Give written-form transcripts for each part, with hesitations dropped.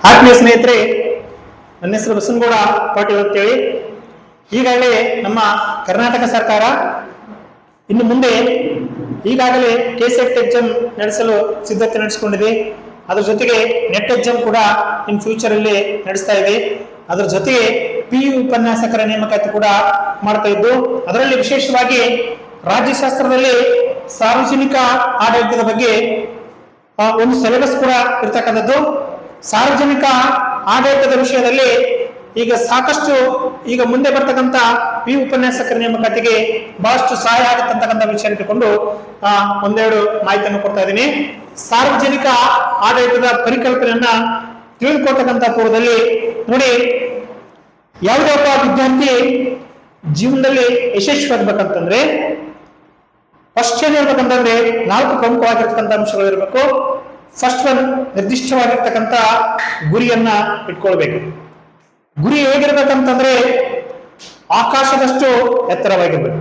ಆತ್ಮೀಯ ಸ್ನೇಹಿತರೆ, ನನ್ನ ಹೆಸರು ಬಸನಗೌಡ ಪಾಟೀಲ್ ಅಂತೇಳಿ. ಈಗಾಗಲೇ ನಮ್ಮ ಕರ್ನಾಟಕ ಸರ್ಕಾರ ಇನ್ನು ಮುಂದೆ ಈಗಾಗಲೇ ಕೆಸೆಟ್ ಎಕ್ಸಾಮ್ ನಡೆಸಲು ಸಿದ್ಧತೆ ನಡೆಸಿಕೊಂಡಿದೆ. ಅದರ ಜೊತೆಗೆ ನೆಟ್ ಎಕ್ಸಾಮ್ ಕೂಡ ಇನ್ ಫ್ಯೂಚರ್ ಅಲ್ಲಿ ನಡೆಸ್ತಾ ಇದೆ. ಅದರ ಜೊತೆಗೆ PU ಉಪನ್ಯಾಸಕರ ನೇಮಕಾತಿ ಕೂಡ ಮಾಡ್ತಾ ಇದ್ದು, ಅದರಲ್ಲಿ ವಿಶೇಷವಾಗಿ ರಾಜ್ಯಶಾಸ್ತ್ರದಲ್ಲಿ ಸಾರ್ವಜನಿಕ ಆಡಳಿತದ ಬಗ್ಗೆ ಒಂದು ಸಿಲೆಬಸ್ ಕೂಡ ಇರ್ತಕ್ಕಂಥದ್ದು. ಸಾರ್ವಜನಿಕ ಆಡಳಿತದ ವಿಷಯದಲ್ಲಿ ಈಗ ಸಾಕಷ್ಟು ಈಗ ಮುಂದೆ ಬರ್ತಕ್ಕಂಥ PU ಉಪನ್ಯಾಸಕರ ನೇಮಕಾತಿಗೆ ಬಹಳಷ್ಟು ಸಹಾಯ ಆಗುತ್ತಂತಕ್ಕಂಥ ವಿಷಯ ಇಟ್ಟುಕೊಂಡು ಒಂದೆರಡು ಮಾಹಿತಿಯನ್ನು ಕೊಡ್ತಾ ಇದ್ದೀನಿ. ಸಾರ್ವಜನಿಕ ಆಡಳಿತದ ಪರಿಕಲ್ಪನೆಯನ್ನ ತಿಳಿದುಕೊಳ್ತಕ್ಕಂಥ ಪೂರ್ವದಲ್ಲಿ ನೋಡಿ, ಯಾವುದೇ ಒಬ್ಬ ವಿದ್ಯಾರ್ಥಿ ಜೀವನದಲ್ಲಿ ಯಶಸ್ವಿ ಆಗ್ಬೇಕಂತಂದ್ರೆ ಫಸ್ಟ್ ಏನಿರ್ಬೇಕಂತಂದ್ರೆ 4 ಪ್ರಮುಖವಾಗಿರ್ತಕ್ಕಂಥ ಅಂಶಗಳು ಇರಬೇಕು. ಫಸ್ಟ್ ಒನ್, ನಿರ್ದಿಷ್ಟವಾಗಿರ್ತಕ್ಕಂಥ ಗುರಿಯನ್ನ ಇಟ್ಕೊಳ್ಬೇಕು. ಗುರಿ ಹೇಗಿರ್ಬೇಕಂತಂದ್ರೆ ಆಕಾಶದಷ್ಟು ಎತ್ತರವಾಗಿರ್ಬೇಕು.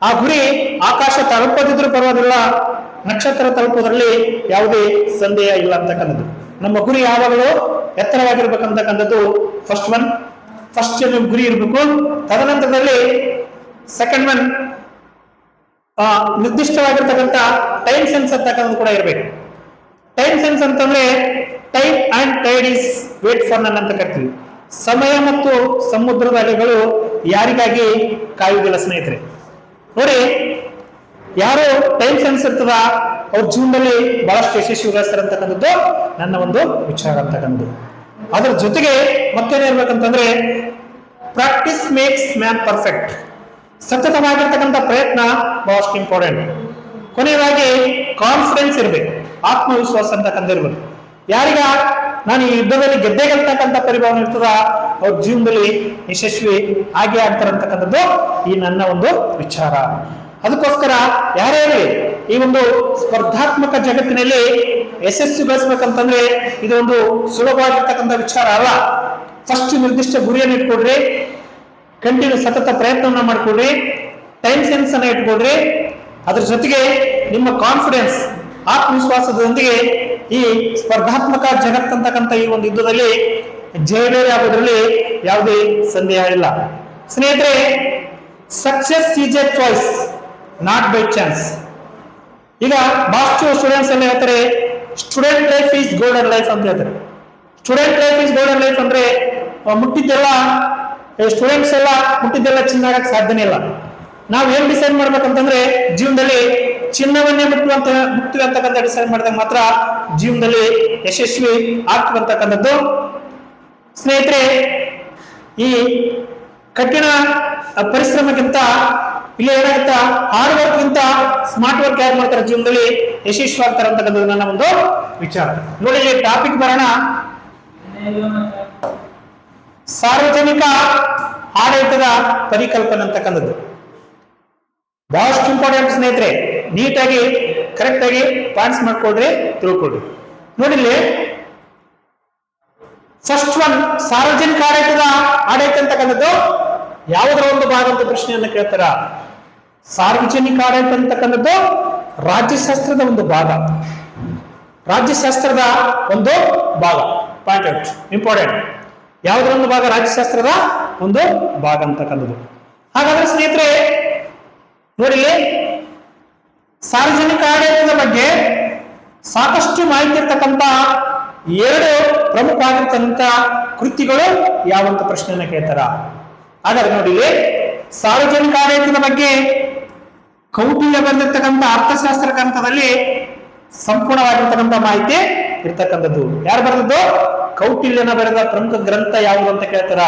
ಆ ಗುರಿ ಆಕಾಶ ತಲುಪದಿದ್ರೂ ಪರವಾಗಿಲ್ಲ, ನಕ್ಷತ್ರ ತಲುಪೋದ್ರಲ್ಲಿ ಯಾವುದೇ ಸಂದೇಹ ಇಲ್ಲ ಅಂತಕ್ಕಂಥದ್ದು. ನಮ್ಮ ಗುರಿ ಯಾವಾಗಲೂ ಎತ್ತರವಾಗಿರ್ಬೇಕಂತಕ್ಕಂಥದ್ದು ಫಸ್ಟ್ ಒನ್. ಫಸ್ಟ್ ಗುರಿ ಇರಬೇಕು. ತದನಂತರದಲ್ಲಿ ಸೆಕೆಂಡ್ ಒನ್, ನಿರ್ದಿಷ್ಟವಾಗಿರ್ತಕ್ಕಂಥ ಟೈಮ್ ಸೆನ್ಸ್ ಅಂತಕ್ಕಂಥದ್ದು ಕೂಡ ಇರಬೇಕು. ಟೈಮ್ ಸೆನ್ಸ್ ಅಂತಂದ್ರೆ time and tide is wait for none ಅಂತ ಕರಿತೀವಿ. ಸಮಯ ಮತ್ತು ಸಮುದ್ರದ ಅಲೆಗಳು ಯಾರಿಗಾಗಿ ಕಾಯುವುದಿಲ್ಲ ಸ್ನೇಹಿತರೆ. ನೋಡಿ, ಯಾರು ಟೈಮ್ ಸೆನ್ಸ್ ಇರ್ತದ ಅವ್ರ ಜೀವನದಲ್ಲಿ ಬಹಳಷ್ಟು ಯಶಸ್ವಿಗೊಳಿಸ್ತಾರೆ ಅಂತಕ್ಕಂಥದ್ದು ನನ್ನ ಒಂದು ವಿಚಾರ ಅಂತಕ್ಕಂಥದ್ದು. ಅದರ ಜೊತೆಗೆ ಮತ್ತೇನಿರ್ಬೇಕಂತಂದ್ರೆ ಪ್ರಾಕ್ಟೀಸ್ ಮೇಕ್ಸ್ ಮ್ಯಾನ್ ಪರ್ಫೆಕ್ಟ್. ಸತತವಾಗಿರ್ತಕ್ಕಂಥ ಪ್ರಯತ್ನ ಬಹಳಷ್ಟು ಇಂಪಾರ್ಟೆಂಟ್. ಕೊನೆಯದಾಗಿ ಕಾನ್ಫಿಡೆನ್ಸ್ ಇರಬೇಕು, ಆತ್ಮವಿಶ್ವಾಸ ಅಂತಕ್ಕಂಥ ಇರ್ಬೇಕು. ಯಾರಿಗ ನಾನು ಈ ಯುದ್ಧದಲ್ಲಿ ಗೆದ್ದೆ ಗೆಲ್ತಕ್ಕಂಥ ಪರಿಭಾವನೆ ಇರ್ತದ ಅವ್ರ ಜೀವನದಲ್ಲಿ ಯಶಸ್ವಿ ಆಗೇ ಆಗ್ತಾರೆ ಅಂತಕ್ಕಂಥದ್ದು ಈ ನನ್ನ ಒಂದು ವಿಚಾರ. ಅದಕ್ಕೋಸ್ಕರ ಯಾರೇ ಇರಲಿ, ಈ ಒಂದು ಸ್ಪರ್ಧಾತ್ಮಕ ಜಗತ್ತಿನಲ್ಲಿ ಯಶಸ್ವಿ ಗಳಿಸ್ಬೇಕಂತಂದ್ರೆ ಇದೊಂದು ಸುಲಭವಾಗಿರ್ತಕ್ಕಂಥ ವಿಚಾರ ಅಲ್ಲ. ಫಸ್ಟ್ ನಿರ್ದಿಷ್ಟ ಗುರಿಯನ್ನು ಇಟ್ಕೊಡ್ರಿ, ಕಂಟಿನ್ಯೂ ಸತತ ಪ್ರಯತ್ನವನ್ನ ಮಾಡ್ಕೊಡ್ರಿ, ಟೈಮ್ ಸೆನ್ಸ್ ಅನ್ನ ಇಟ್ಕೊಡ್ರಿ. ಅದ್ರ ಜೊತೆಗೆ ನಿಮ್ಮ ಕಾನ್ಫಿಡೆನ್ಸ್, ಆತ್ಮವಿಶ್ವಾಸದೊಂದಿಗೆ ಈ ಸ್ಪರ್ಧಾತ್ಮಕ ಜಗತ್ತಂತಕ್ಕಂಥ ಈ ಒಂದು ಯುದ್ಧದಲ್ಲಿ ಜಯಬೇರಿ ಆಗೋದ್ರಲ್ಲಿ ಯಾವುದೇ ಸಂದೇಹ ಇಲ್ಲ ಸ್ನೇಹಿತರೆ. Success is A choice, not by chance. ಈಗ ಬಹಳಷ್ಟು ಸ್ಟೂಡೆಂಟ್ಸ್ ಎಲ್ಲ ಹೇಳ್ತಾರೆ student life is golden life ಅಂತ ಹೇಳ್ತಾರೆ. Student life is golden life ಅಂದ್ರೆ ಮುಟ್ಟಿದ್ದೆಲ್ಲ ಸ್ಟೂಡೆಂಟ್ಸ್ ಎಲ್ಲ ಮುಟ್ಟಿದ್ದೆಲ್ಲ ಚಿನ್ನ ಆಗಕ್ಕೆ ಸಾಧ್ಯನೇ ಇಲ್ಲ. ನಾವು ಏನ್ ಡಿಸೈಡ್ ಮಾಡ್ಬೇಕಂತಂದ್ರೆ ಜೀವನದಲ್ಲಿ ಚಿನ್ನವನ್ನೇ ಮುಟ್ತೀವಿ ಅಂತಕ್ಕಂಥ ಡಿಸೈಡ್ ಮಾಡಿದಾಗ ಮಾತ್ರ ಜೀವನದಲ್ಲಿ ಯಶಸ್ವಿ ಆಗ್ತಕ್ಕಂಥದ್ದು ಸ್ನೇಹಿತರೆ. ಈ ಕಠಿಣ ಪರಿಶ್ರಮಕ್ಕಿಂತ ಇಲ್ಲಿ ಏನಾಗುತ್ತಾ ಹಾರ್ಡ್ ವರ್ಕ್ ಗಿಂತ ಸ್ಮಾರ್ಟ್ ವರ್ಕ್ ಯಾರು ಮಾಡ್ತಾರೆ ಜೀವನದಲ್ಲಿ ಯಶಸ್ವಿ ಆಗ್ತಾರೆ ಅಂತಕ್ಕಂಥದ್ದು ನನ್ನ ಒಂದು ವಿಚಾರ. ನೋಡಿ, ಇಲ್ಲಿ ಟಾಪಿಕ್ ಬರೋಣ. ಸಾರ್ವಜನಿಕ ಆಡಳಿತದ ಪರಿಕಲ್ಪನೆ ಅಂತಕ್ಕಂಥದ್ದು ಬಹಳಷ್ಟು ಇಂಪಾರ್ಟೆಂಟ್ ಸ್ನೇಹಿತರೆ. ನೀಟಾಗಿ ಕರೆಕ್ಟ್ ಆಗಿ ಪಾಯಿಂಟ್ಸ್ ಮಾಡ್ಕೊಡ್ರಿ, ತಿಳ್ಕೊಡ್ರಿ. ನೋಡಿಲ್ಲಿ ಫಸ್ಟ್ ಒನ್, ಸಾರ್ವಜನಿಕ ಆಡಳಿತ ಅಂತಕ್ಕಂಥದ್ದು ಯಾವುದರ ಒಂದು ಭಾಗ ಅಂತ ಪ್ರಶ್ನೆಯನ್ನ ಕೇಳ್ತಾರ. ಸಾರ್ವಜನಿಕ ಆಡಳಿತ ಅಂತಕ್ಕಂಥದ್ದು ರಾಜ್ಯಶಾಸ್ತ್ರದ ಒಂದು ಭಾಗ. ರಾಜ್ಯಶಾಸ್ತ್ರದ ಒಂದು ಭಾಗ ಪಾಯಿಂಟ್ ಇಂಪಾರ್ಟೆಂಟ್. ಯಾವುದರ ಒಂದು ಭಾಗ? ರಾಜ್ಯಶಾಸ್ತ್ರದ ಒಂದು ಭಾಗ ಅಂತಕ್ಕಂಥದ್ದು. ಹಾಗಾದ್ರೆ ಸ್ನೇಹಿತರೆ ನೋಡಿಲ್ಲಿ ಸಾರ್ವಜನಿಕ ಆಡಳಿತದ ಬಗ್ಗೆ ಸಾಕಷ್ಟು ಮಾಹಿತಿ ಇರ್ತಕ್ಕಂಥ 2 ಪ್ರಮುಖವಾಗಿರ್ತಕ್ಕಂಥ ಕೃತಿಗಳು ಯಾವಂತ ಪ್ರಶ್ನೆಯನ್ನ ಕೇಳ್ತಾರ. ಹಾಗಾದ್ರೆ ನೋಡಿ, ಸಾರ್ವಜನಿಕ ಆಡಳಿತದ ಬಗ್ಗೆ ಕೌಟಿಲ್ಯ ಬರೆದಿರ್ತಕ್ಕಂಥ ಅರ್ಥಶಾಸ್ತ್ರ ಗ್ರಂಥದಲ್ಲಿ ಸಂಪೂರ್ಣವಾಗಿರ್ತಕ್ಕಂಥ ಮಾಹಿತಿ ಇರ್ತಕ್ಕಂಥದ್ದು. ಯಾರು ಬರೆದದ್ದು? ಕೌಟಿಲ್ಯನ ಬರೆದ ಪ್ರಮುಖ ಗ್ರಂಥ ಯಾವುದು ಅಂತ ಕೇಳ್ತಾರ.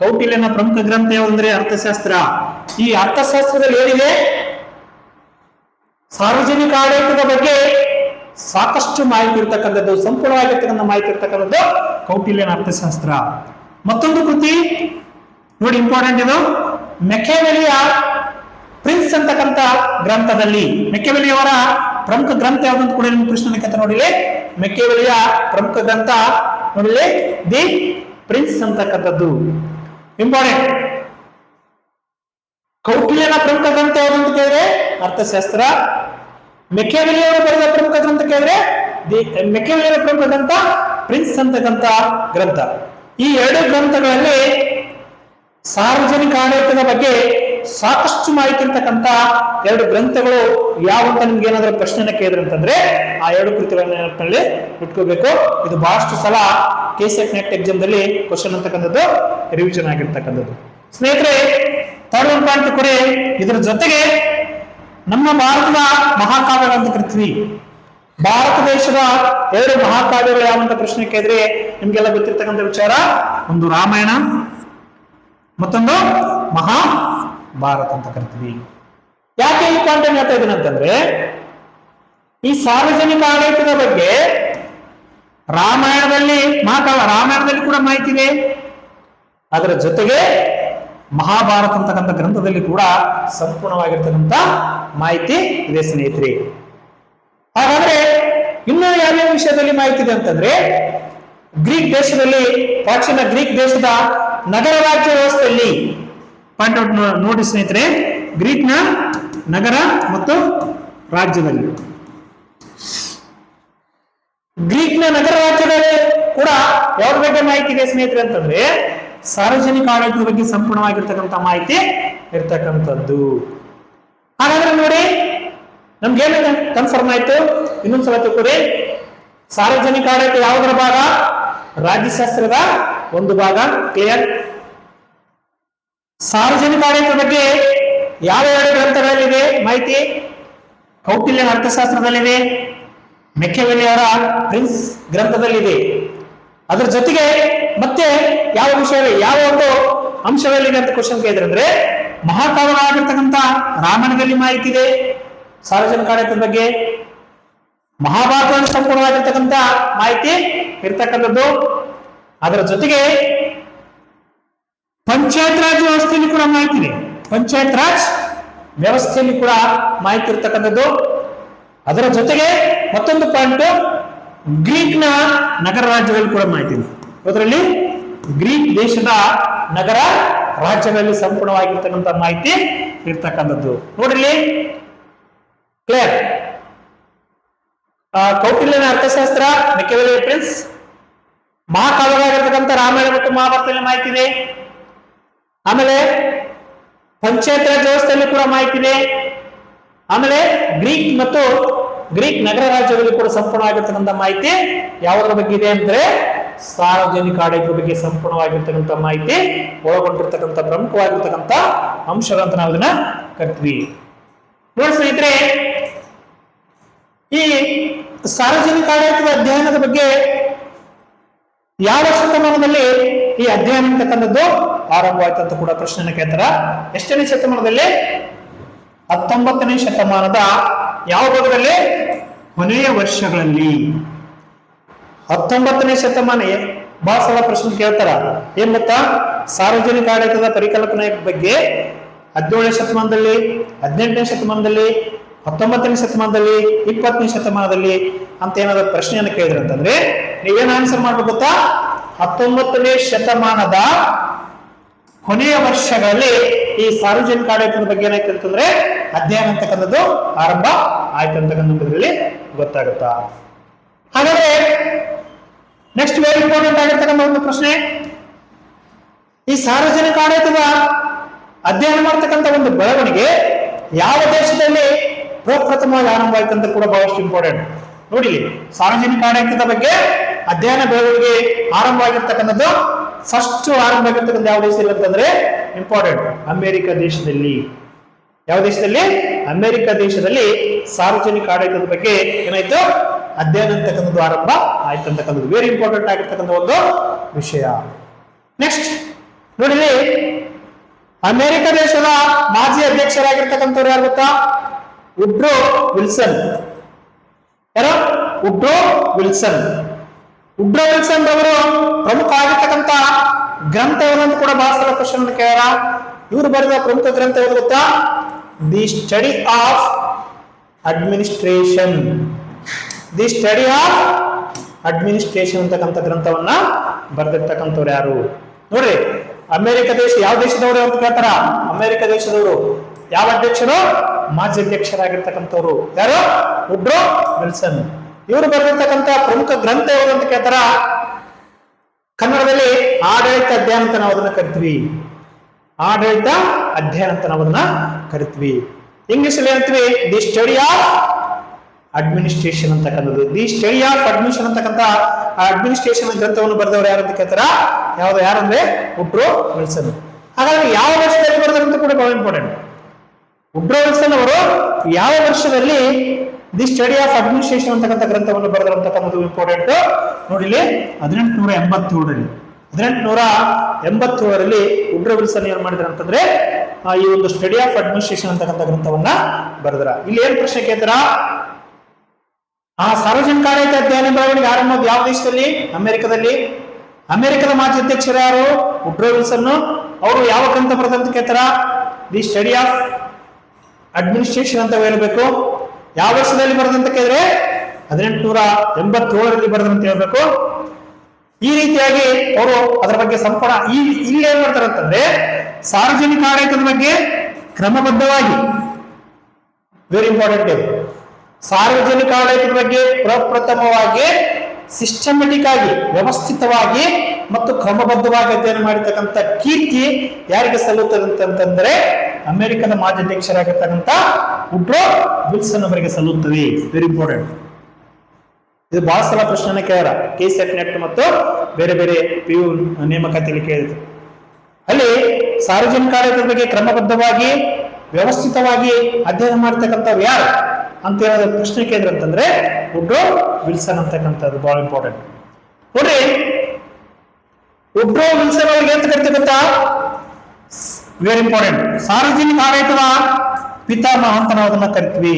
ಕೌಟಿಲ್ಯನ ಪ್ರಮುಖ ಗ್ರಂಥ ಯಾವುದಂದ್ರೆ ಅರ್ಥಶಾಸ್ತ್ರ. ಈ ಅರ್ಥಶಾಸ್ತ್ರದಲ್ಲಿ ಏನಿದೆ? ಸಾರ್ವಜನಿಕ ಆಡಳಿತದ ಬಗ್ಗೆ ಸಾಕಷ್ಟು ಮಾಹಿತಿ ಇರ್ತಕ್ಕಂಥದ್ದು, ಸಂಪೂರ್ಣವಾಗಿರ್ತಕ್ಕಂಥ ಮಾಹಿತಿ ಇರ್ತಕ್ಕಂಥದ್ದು ಕೌಟಿಲ್ಯನ ಅರ್ಥಶಾಸ್ತ್ರ. ಮತ್ತೊಂದು ಕೃತಿ ನೋಡಿ, ಇಂಪಾರ್ಟೆಂಟ್ ಇದು, ಮೆಕ್ಯಾವೆಲಿಯ ಪ್ರಿನ್ಸ್ ಅಂತಕ್ಕಂಥ ಗ್ರಂಥದಲ್ಲಿ. ಮೆಕ್ಯಾವೆಲಿಯವರ ಪ್ರಮುಖ ಗ್ರಂಥ ಯಾವ್ದಂತ ಕೂಡ ನಿಮ್ಮ ಪ್ರಶ್ನೆ ಕೇಳ್ತಾರೆ. ನೋಡಿಲಿ, ಮೆಕ್ಯಾವೆಲಿಯ ಪ್ರಮುಖ ಗ್ರಂಥ ನೋಡಿಲಿ ದಿ ಪ್ರಿನ್ಸ್ ಅಂತಕ್ಕಂಥದ್ದು ಇಂಪಾರ್ಟೆಂಟ್. ಕೌಟಿಲ್ಯನ ಪ್ರಮುಖ ಗ್ರಂಥ ಯಾವ್ದು ಅಂತ ಕೇಳಿದ್ರೆ ಅರ್ಥಶಾಸ್ತ್ರ. ಮೆಕ್ಯಾವೆಲಿಯವರು ಬರೆದ ಪ್ರಮುಖ ಗ್ರಂಥ ಕೇಳಿದ್ರೆ ಮೆಕ್ಯಾವೆಲಿಯರ ಪ್ರಮುಖ ಗ್ರಂಥ ಪ್ರಿನ್ಸ್ ಅಂತಕ್ಕಂಥ ಗ್ರಂಥ. ಈ ಎರಡು ಗ್ರಂಥಗಳಲ್ಲಿ ಸಾರ್ವಜನಿಕ ಆಡಳಿತದ ಬಗ್ಗೆ ಸಾಕಷ್ಟು ಮಾಹಿತಿ ಇರ್ತಕ್ಕಂಥ ಎರಡು ಗ್ರಂಥಗಳು ಯಾವಂತ ನಿಮ್ಗೆ ಏನಾದ್ರೂ ಪ್ರಶ್ನೆನ ಕೇಳಿದ್ರೆ ಅಂತಂದ್ರೆ ಆ ಎರಡು ಕೃತಿಗಳನ್ನ ನೆನಪಿನಲ್ಲಿ ಇಟ್ಕೋಬೇಕು. ಇದು ಬಹಳಷ್ಟು ಸಲ ಕೆಸೆಟ್ ನೆಟ್ ಎಕ್ಸಾಮ್ ದಲ್ಲಿ ಕ್ವಶನ್ ಅಂತಕ್ಕಂಥದ್ದು ರಿವಿಷನ್ ಆಗಿರ್ತಕ್ಕಂಥದ್ದು. ಸ್ನೇಹಿತರೆ, ಥರ್ಡ್ ಒನ್ ಪಾಯಿಂಟ್ ಕೊಡಿ. ಇದರ ಜೊತೆಗೆ ನಮ್ಮ ಭಾರತದ ಮಹಾಕಾವ್ಯಗಳು ಅಂತ ಕರಿತೀವಿ. ಭಾರತ ದೇಶದ ಎರಡು ಮಹಾಕಾವ್ಯಗಳು ಯಾವಂತ ಪ್ರಶ್ನೆ ಕೇಳಿದ್ರೆ ನಿಮ್ಗೆಲ್ಲ ಗೊತ್ತಿರ್ತಕ್ಕಂಥ ವಿಚಾರ, ಒಂದು ರಾಮಾಯಣ, ಮತ್ತೊಂದು ಮಹಾಭಾರತ ಅಂತ ಕರಿತೀವಿ. ಯಾಕೆ ಈ ಪಾಯಿಂಟ್ ಹೇಳ್ತಾ ಇದ್ದೀನಿ ಅಂತಂದ್ರೆ, ಈ ಸಾರ್ವಜನಿಕ ಆಡಳಿತದ ಬಗ್ಗೆ ರಾಮಾಯಣದಲ್ಲಿ ರಾಮಾಯಣದಲ್ಲಿ ಕೂಡ ಮಾಹಿತಿ ಇದೆ. ಅದರ ಜೊತೆಗೆ ಮಹಾಭಾರತ ಅಂತಕ್ಕಂಥ ಗ್ರಂಥದಲ್ಲಿ ಕೂಡ ಸಂಪೂರ್ಣವಾಗಿರ್ತಕ್ಕಂಥ ಮಾಹಿತಿ ಇದೆ ಸ್ನೇಹಿತರೆ. ಹಾಗಾದ್ರೆ ಇನ್ನು ಯಾವ್ಯಾವ ವಿಷಯದಲ್ಲಿ ಮಾಹಿತಿ ಇದೆ ಅಂತಂದ್ರೆ, ಗ್ರೀಕ್ ದೇಶದಲ್ಲಿ, ಪ್ರಾಚೀನ ಗ್ರೀಕ್ ದೇಶದ ನಗರ ರಾಜ್ಯ ವ್ಯವಸ್ಥೆಯಲ್ಲಿ ಪಾಯಿಂಟ್ ಔಟ್ ನೋಡಿ ಸ್ನೇಹಿತರೆ, ಗ್ರೀಕ್ನ ನಗರ ಮತ್ತು ರಾಜ್ಯದಲ್ಲಿ, ಗ್ರೀಕ್ನ ನಗರ ರಾಜ್ಯದಲ್ಲಿ ಕೂಡ ಯಾವ್ದ್ರ ಬಗ್ಗೆ ಮಾಹಿತಿ ಇದೆ ಸ್ನೇಹಿತರೆ ಅಂತಂದ್ರೆ, ಸಾರ್ವಜನಿಕ ಆಡಳಿತದ ಬಗ್ಗೆ ಸಂಪೂರ್ಣವಾಗಿರ್ತಕ್ಕಂಥ ಮಾಹಿತಿ ಇರ್ತಕ್ಕಂಥದ್ದು. ಹಾಗಾದ್ರೆ ನೋಡಿ, ನಮ್ಗೇನು ಕನ್ಫರ್ಮ್ ಆಯ್ತು? ಇನ್ನೊಂದ್ಸಲ ತಿಳ್ಕೊಡಿ. ಸಾರ್ವಜನಿಕ ಆಡಳಿತ ಯಾವುದರ ಭಾಗ? ರಾಜ್ಯಶಾಸ್ತ್ರದ ಒಂದು ಭಾಗ. ಕ್ಲಿಯರ್? ಸಾರ್ವಜನಿಕ ಆಡಳಿತದ ಬಗ್ಗೆ ಯಾವ ಎರಡು ಗ್ರಂಥಗಳಲ್ಲಿದೆ ಮಾಹಿತಿ? ಕೌಟಿಲ್ಯನ ಅರ್ಥಶಾಸ್ತ್ರದಲ್ಲಿದೆ, ಮೆಕ್ಯಾವೆಲಿಯವರ ಪ್ರಿನ್ಸ್ ಗ್ರಂಥದಲ್ಲಿದೆ. ಅದರ ಜೊತೆಗೆ ಮತ್ತೆ ಯಾವ ವಿಷಯ, ಯಾವ ಒಂದು ಅಂಶದಲ್ಲಿದೆ ಅಂತ ಕ್ವಶನ್ ಕೇಳಿದ್ರೆ ಅಂದ್ರೆ, ಮಹಾಕಾವ್ಯವಾಗಿರ್ತಕ್ಕಂಥ ರಾಮಾಯಣದಲ್ಲಿ ಮಾಹಿತಿ ಇದೆ ಸಾರ್ವಜನಿಕ ಆಡಳಿತದ ಬಗ್ಗೆ. ಮಹಾಭಾರತದಲ್ಲಿ ಸಂಪೂರ್ಣವಾಗಿರ್ತಕ್ಕಂಥ ಮಾಹಿತಿ ಇರ್ತಕ್ಕಂಥದ್ದು. ಅದರ ಜೊತೆಗೆ ಪಂಚಾಯತ್ ರಾಜ್ ವ್ಯವಸ್ಥೆಯಲ್ಲಿ ಕೂಡ ಮಾಹಿತಿ ಇದೆ. ಪಂಚಾಯತ್ ರಾಜ್ ವ್ಯವಸ್ಥೆಯಲ್ಲಿ ಕೂಡ ಮಾಹಿತಿ ಇರ್ತಕ್ಕಂಥದ್ದು. ಅದರ ಜೊತೆಗೆ ಮತ್ತೊಂದು ಪಾಯಿಂಟ್, ಗ್ರೀಕ್ನ ನಗರ ರಾಜ್ಯಗಳಲ್ಲಿ ಕೂಡ ಮಾಹಿತಿ ಇದೆ. ಅದರಲ್ಲಿ ಗ್ರೀಕ್ ದೇಶದ ನಗರ ರಾಜ್ಯಗಳಲ್ಲಿ ಸಂಪೂರ್ಣವಾಗಿರ್ತಕ್ಕಂಥ ಮಾಹಿತಿ ಇರ್ತಕ್ಕಂಥದ್ದು. ನೋಡ್ರಿ, ಕ್ಲಿಯರ್? ಕೌಟಿಲ್ಯನ ಅರ್ಥಶಾಸ್ತ್ರ, ಮೆಕ್ಯಾವೆಲಿಯ ಪ್ರಿನ್ಸ್, ಮಹಾಕಾವ್ಯವಾಗಿರ್ತಕ್ಕಂಥ ರಾಮಾಯಣ ಮತ್ತು ಮಹಾಭಾರತದಲ್ಲಿ ಮಾಹಿತಿ ಇದೆ. ಆಮೇಲೆ ಪಂಚಾಯತ್ ರಾಜ್ ವ್ಯವಸ್ಥೆಯಲ್ಲಿ ಕೂಡ ಮಾಹಿತಿ ಇದೆ. ಆಮೇಲೆ ಗ್ರೀಕ್ ಮತ್ತು ಗ್ರೀಕ್ ನಗರ ರಾಜ್ಯದಲ್ಲಿ ಕೂಡ ಸಂಪೂರ್ಣವಾಗಿರ್ತಕ್ಕಂಥ ಮಾಹಿತಿ ಯಾವುದರ ಬಗ್ಗೆ ಇದೆ ಅಂದ್ರೆ, ಸಾರ್ವಜನಿಕ ಆಡಳಿತದ ಬಗ್ಗೆ ಸಂಪೂರ್ಣವಾಗಿರ್ತಕ್ಕಂಥ ಮಾಹಿತಿ ಒಳಗೊಂಡಿರ್ತಕ್ಕಂಥ ಪ್ರಮುಖವಾಗಿರ್ತಕ್ಕಂಥ ಅಂಶಗಳಂತ ನಾವು ಇದನ್ನ ಕರಿತೀವಿ. ನೋಡಿ ಸ್ನೇಹಿತರೆ, ಈ ಸಾರ್ವಜನಿಕ ಆಡಳಿತದ ಅಧ್ಯಯನದ ಬಗ್ಗೆ ಯಾವ ಶತಮಾನದಲ್ಲಿ ಈ ಅಧ್ಯಯನ ಅಂತಕ್ಕಂಥದ್ದು ಆರಂಭವಾಯ್ತು ಅಂತ ಕೂಡ ಪ್ರಶ್ನೆಯನ್ನು ಕೇಳ್ತಾರ. ಎಷ್ಟನೇ ಶತಮಾನದಲ್ಲಿ? 19ನೇ ಶತಮಾನದ ಯಾವ ಭಾಗದಲ್ಲಿ? ಕೊನೆಯ ವರ್ಷಗಳಲ್ಲಿ. 19ನೇ ಶತಮಾನ ಬಹಳ ಸಲ ಪ್ರಶ್ನೆ ಕೇಳ್ತಾರ. ಏನ್ ಗೊತ್ತಾ? ಸಾರ್ವಜನಿಕ ಆಡಳಿತದ ಪರಿಕಲ್ಪನೆ ಬಗ್ಗೆ 17ನೇ ಶತಮಾನದಲ್ಲಿ, 18ನೇ ಶತಮಾನದಲ್ಲಿ, 19ನೇ ಶತಮಾನದಲ್ಲಿ, 20ನೇ ಶತಮಾನದಲ್ಲಿ ಅಂತ ಏನಾದ್ರು ಪ್ರಶ್ನೆಯನ್ನು ಕೇಳಿದ್ರೆ ಅಂತಂದ್ರೆ ನೀವೇನು ಆನ್ಸರ್ ಮಾಡ್ಬೇಕು ಗೊತ್ತಾ? 19ನೇ ಶತಮಾನದ ಕೊನೆಯ ವರ್ಷಗಳಲ್ಲಿ ಈ ಸಾರ್ವಜನಿಕ ಆಡಳಿತದ ಬಗ್ಗೆ ಏನಾಯ್ತು ಅಂತಂದ್ರೆ ಅಧ್ಯಯನ ಅಂತಕ್ಕಂಥದ್ದು ಆರಂಭ ಆಯ್ತು ಅಂತಕ್ಕಂಥದ್ರಲ್ಲಿ ಗೊತ್ತಾಗುತ್ತಾ. ಹಾಗಾದ್ರೆ ನೆಕ್ಸ್ಟ್ ವೆರಿ ಇಂಪಾರ್ಟೆಂಟ್ ಆಗಿರ್ತಕ್ಕಂಥ ಒಂದು ಪ್ರಶ್ನೆ, ಈ ಸಾರ್ವಜನಿಕ ಆಡಳಿತದ ಅಧ್ಯಯನ ಮಾಡ್ತಕ್ಕಂಥ ಒಂದು ಬೆಳವಣಿಗೆ ಯಾವ ದೇಶದಲ್ಲಿ ಪ್ರಪ್ರಥಮವಾಗಿ ಆರಂಭ ಆಯ್ತು ಅಂತ ಕೂಡ ಬಹಳಷ್ಟು ಇಂಪಾರ್ಟೆಂಟ್. ನೋಡಿ, ಸಾರ್ವಜನಿಕ ಆಡಳಿತದ ಬಗ್ಗೆ ಅಧ್ಯಯನ ಬೆಳವಣಿಗೆ ಆರಂಭ ಆಗಿರ್ತಕ್ಕಂಥದ್ದು ಫಸ್ಟ್ ಆರಂಭ ಆಗಿರ್ತಕ್ಕಂಥ ಯಾವ ದೇಶದಲ್ಲಿ ಅಂತಂದ್ರೆ ಇಂಪಾರ್ಟೆಂಟ್, ಅಮೆರಿಕ ದೇಶದಲ್ಲಿ. ಯಾವ ದೇಶದಲ್ಲಿ? ಅಮೆರಿಕ ದೇಶದಲ್ಲಿ ಸಾರ್ವಜನಿಕ ಆಡಳಿತದ ಬಗ್ಗೆ ಏನಾಯ್ತು? ಅಧ್ಯಯನ ಅಂತಕ್ಕಂಥದ್ದು ಆರಂಭ ಆಯ್ತು ಅಂತಕ್ಕಂಥದ್ದು ವೆರಿ ಇಂಪಾರ್ಟೆಂಟ್ ಆಗಿರ್ತಕ್ಕಂಥ ಒಂದು ವಿಷಯ. ನೆಕ್ಸ್ಟ್ ನೋಡಿರಿ, ಅಮೆರಿಕ ದೇಶದ ಮಾಜಿ ಅಧ್ಯಕ್ಷರಾಗಿರ್ತಕ್ಕಂಥವ್ರು ಯಾರು ಗೊತ್ತಾ? Woodrow Wilson. ಯಾರು? Woodrow Wilson. ವುಡ್ರೋ ವಿಲ್ಸನ್ ಅವರು ಪ್ರಮುಖ ಆಗಿರ್ತಕ್ಕಂಥ ಗ್ರಂಥ ಏನಂತ ಕೂಡ ಬಹಳ ಸಲ ಕ್ವಶನ್ ಕೇಳ. ಇವರು ಬರೆದ ಪ್ರಮುಖ ಗ್ರಂಥ ಯಾವುದು ಗೊತ್ತಾ? The study of administration. The study of administration ಅಂತಕ್ಕಂಥ ಗ್ರಂಥವನ್ನ ಬರೆದಿರ್ತಕ್ಕಂಥವ್ರು ಯಾರು? ನೋಡ್ರಿ, ಅಮೆರಿಕ ದೇಶ ಯಾವ ದೇಶದವರು ಅಂತ ಕೇಳ್ತಾರ? ಅಮೆರಿಕ ದೇಶದವರು. ಯಾವ ಅಧ್ಯಕ್ಷರು? ಮಾಜಿ ಅಧ್ಯಕ್ಷರಾಗಿರ್ತಕ್ಕಂಥವ್ರು ಯಾರು? Woodrow Wilson. ಇವರು ಬರೆದಿರ್ತಕ್ಕಂಥ ಪ್ರಮುಖ ಗ್ರಂಥ ಯಾವುದು ಅಂತ ಕೇಳ್ತಾರ. ಕನ್ನಡದಲ್ಲಿ ಆಡಳಿತ ಅಧ್ಯಯನ ಅಂತ ನಾವು ಅದನ್ನ ಕರಿತೀವಿ. ಆಡಳಿತ ಅಧ್ಯಯನ ಅಂತ ನಾವು ಅದನ್ನ ಕರಿತೀವಿ. ಇಂಗ್ಲಿಷ್ ಅಲ್ಲಿ ಹೇಳ್ತೀವಿ ದಿ ಸ್ಟಡಿ ಆಫ್ ಅಡ್ಮಿನಿಸ್ಟ್ರೇಷನ್ ಅಂತಕ್ಕಂಥದ್ದು. ದಿ ಸ್ಟಡಿ ಆಫ್ ಅಡ್ಮಿನಿಸ್ಟ್ರೇಷನ್ ಅಂತಕ್ಕಂಥ ಅಡ್ಮಿನಿಸ್ಟ್ರೇಷನ್ ಗ್ರಂಥವನ್ನು ಬರೆದವರು ಯಾರು ಅಂತ ಕೇಳ್ತಾರ. ಯಾರಂದ್ರೆ ವುಡ್ರೋ ವಿಲ್ಸನ್. ಹಾಗಾದ್ರೆ ಯಾವ ವರ್ಷದಲ್ಲಿ ಬರೆದಂತ ಕೂಡ ಬಹಳ ಇಂಪಾರ್ಟೆಂಟ್. ವುಡ್ರೋ ವಿಲ್ಸನ್ ಅವರು ಯಾವ ವರ್ಷದಲ್ಲಿ ದಿ ಸ್ಟಡಿ ಆಫ್ ಅಡ್ಮಿನಿಸ್ಟ್ರೇಷನ್ ಅಂತಕ್ಕಂಥ ಗ್ರಂಥವನ್ನು ಬರೆದಿರತಕ್ಕಂಥದ್ದು ಇಂಪಾರ್ಟೆಂಟ್. ನೋಡಿ ಇಲ್ಲಿ 1887ರಲ್ಲಿ 1887ರಲ್ಲಿ ವುಡ್ರೋ ವಿಲ್ಸನ್ ಏನ್ ಮಾಡಿದ್ರ ಅಂತಂದ್ರೆ ಈ ಒಂದು ಸ್ಟಡಿ ಆಫ್ ಅಡ್ಮಿನಿಸ್ಟ್ರೇಷನ್ ಅಂತಕ್ಕಂಥ ಗ್ರಂಥವನ್ನ ಬರೆದ್ರ. ಇಲ್ಲಿ ಏನ್ ಪ್ರಶ್ನೆ ಕೇಳ್ತಾರ, ಆ ಸಾರ್ವಜನಿಕ ಆಡಳಿತ ಅಧ್ಯಯನ ಬೆಳವಣಿಗೆ ಆರಂಭ ಯಾವ ದೇಶದಲ್ಲಿ? ಅಮೆರಿಕದಲ್ಲಿ. ಅಮೆರಿಕದ ಮಾಜಿ ಅಧ್ಯಕ್ಷರು ಯಾರು? Woodrow Wilson. ಅವರು ಯಾವ ಗ್ರಂಥ ಬರೆದಂತ ಕೇಳ್ತಾರ? ದಿ ಸ್ಟಡಿ ಆಫ್ ಅಡ್ಮಿನಿಸ್ಟ್ರೇಷನ್ ಅಂತ ಹೇಳ್ಬೇಕು. ಯಾವ ವರ್ಷದಲ್ಲಿ ಬರೆದಂತ ಕೇಳಿದ್ರೆ 1887ರಲ್ಲಿ ಬರೆದಂತ ಹೇಳ್ಬೇಕು. ಈ ರೀತಿಯಾಗಿ ಅವರು ಅದರ ಬಗ್ಗೆ ಸಂಪೂರ್ಣ ಇಲ್ಲಿ ಏನ್ ಮಾಡ್ತಾರೆ ಅಂತಂದ್ರೆ ಸಾರ್ವಜನಿಕ ಆಡಳಿತದ ಬಗ್ಗೆ ಕ್ರಮಬದ್ಧವಾಗಿ, ವೆರಿ ಇಂಪಾರ್ಟೆಂಟ್ ಇದು, ಸಾರ್ವಜನಿಕ ಆಡಳಿತದ ಬಗ್ಗೆ ಪ್ರಪ್ರಥಮವಾಗಿ ಸಿಸ್ಟಮೆಟಿಕ್ ಆಗಿ ವ್ಯವಸ್ಥಿತವಾಗಿ ಮತ್ತು ಕ್ರಮಬದ್ಧವಾಗಿ ಅಧ್ಯಯನ ಮಾಡಿರ್ತಕ್ಕಂಥ ಕೀರ್ತಿ ಯಾರಿಗೆ ಸಲ್ಲುತ್ತದೆ ಅಂತಂದ್ರೆ ಅಮೆರಿಕದ ಮಾಜಿ ಅಧ್ಯಕ್ಷರಾಗಿರ್ತಕ್ಕಂಥ ವುಡ್ರೋ ವಿಲ್ಸನ್ ಅವರಿಗೆ ಸಲ್ಲುತ್ತದೆ. Very important. ಇದು ಬಹಳ ಸಲ ಪ್ರಶ್ನೆ ಕೇಳ KCET ನೆಟ್ ಮತ್ತು ಬೇರೆ ಬೇರೆ PU ನೇಮಕಾತಿಯಲ್ಲಿ ಕೇಳಿದ್ರು. ಅಲ್ಲಿ ಸಾರ್ವಜನಿಕ ಆಡಳಿತದ ಬಗ್ಗೆ ಕ್ರಮಬದ್ಧವಾಗಿ ವ್ಯವಸ್ಥಿತವಾಗಿ ಅಧ್ಯಯನ ಮಾಡ್ತಕ್ಕಂಥವ್ರು ಯಾರು ಅಂತ ಹೇಳೋದು ಪ್ರಶ್ನೆ ಕೇಳಿದ್ರು ಅಂತಂದ್ರೆ ವುಡ್ರೋ ವಿಲ್ಸನ್ ಅಂತಕ್ಕಂಥದ್ದು ಬಹಳ ಇಂಪಾರ್ಟೆಂಟ್. ನೋಡ್ರಿ, ವುಡ್ರೋ ವಿಲ್ಸನ್ ಅವ್ರಿಗೆ ಅಂತ ಕರಿತಕ್ಕಂಥ ವೆರಿ ಇಂಪಾರ್ಟೆಂಟ್ ಸಾರ್ವಜನಿಕ ಆಡಳಿತದ ಪಿತಾಮಹ ಅಂತ ನಾವು ಅದನ್ನ ಕರಿತೀವಿ.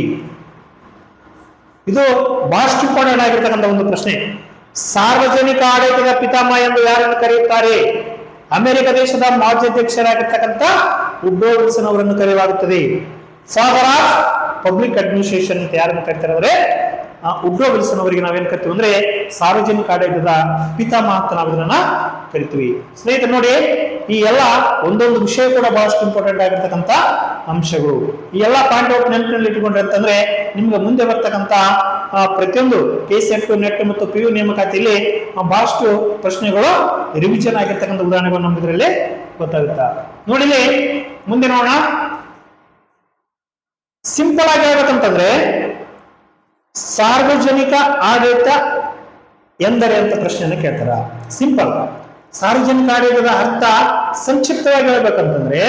ಇದು ಬಹಳಷ್ಟು ಇಂಪಾರ್ಟೆಂಟ್ ಆಗಿರ್ತಕ್ಕಂಥ ಒಂದು ಪ್ರಶ್ನೆ. ಸಾರ್ವಜನಿಕ ಆಡಳಿತದ ಪಿತಾಮಹ ಎಂದು ಯಾರನ್ನು ಕರೆಯುತ್ತಾರೆ? ಅಮೆರಿಕ ದೇಶದ ಮಾಜಿ ಅಧ್ಯಕ್ಷರಾಗಿರ್ತಕ್ಕಂಥ ವುಡ್ರೋ ವಿಲ್ಸನ್ ಅವರನ್ನು ಕರೆಯಲಾಗುತ್ತದೆ. ಫಾದರ್ ಆಫ್ ಪಬ್ಲಿಕ್ ಅಡ್ಮಿನಿಸ್ಟ್ರೇಷನ್ ಅಂತ ಯಾರನ್ನು ಕರಿತಾರೆ ಅಂದ್ರೆ ವುಡ್ರೋ ವಿಲ್ಸನ್ ಅವರಿಗೆ ನಾವೇನ್ ಕರಿತೀವಿ ಅಂದ್ರೆ ಸಾರ್ವಜನಿಕ ಆಡಳಿತದ ಪಿತಾಮಹ ಅಂತ ನಾವು ಇದನ್ನ ಕರಿತೀವಿ. ಸ್ನೇಹಿತರೆ ನೋಡಿ, ಈ ಎಲ್ಲ ಒಂದೊಂದು ವಿಷಯ ಕೂಡ ಬಹಳಷ್ಟು ಇಂಪಾರ್ಟೆಂಟ್ ಆಗಿರ್ತಕ್ಕಂಥ ಅಂಶಗಳು. ಈ ಎಲ್ಲ ಪಾಯಿಂಟ್ ಔಟ್ ನೆನಪಿನಲ್ಲಿ ಇಟ್ಟುಕೊಂಡ್ರೆ ಅಂತಂದ್ರೆ ನಿಮ್ಗೆ ಮುಂದೆ ಬರ್ತಕ್ಕಂಥ ಪ್ರತಿಯೊಂದು KCET ನೆಟ್ ಮತ್ತು PU ನೇಮಕಾತಿಯಲ್ಲಿ ಬಹಳಷ್ಟು ಪ್ರಶ್ನೆಗಳು ರಿವಿಷನ್ ಆಗಿರ್ತಕ್ಕಂಥ ಉದಾಹರಣೆಗಳು ನಮ್ಗೆ ಇದರಲ್ಲಿ ಗೊತ್ತಾಗುತ್ತಾ. ನೋಡಿಲಿ ಮುಂದೆ ನೋಡೋಣ. ಸಿಂಪಲ್ ಆಗಿ ಹೇಳ್ಬೇಕಂತಂದ್ರೆ ಸಾರ್ವಜನಿಕ ಆಡಳಿತ ಎಂದರೆ ಅಂತ ಪ್ರಶ್ನೆಯನ್ನು ಕೇಳ್ತಾರ. ಸಿಂಪಲ್. ಸಾರ್ವಜನಿಕ ಆಡಳಿತದ ಅರ್ಥ ಸಂಕ್ಷಿಪ್ತವಾಗಿ ಹೇಳ್ಬೇಕಂತಂದ್ರೆ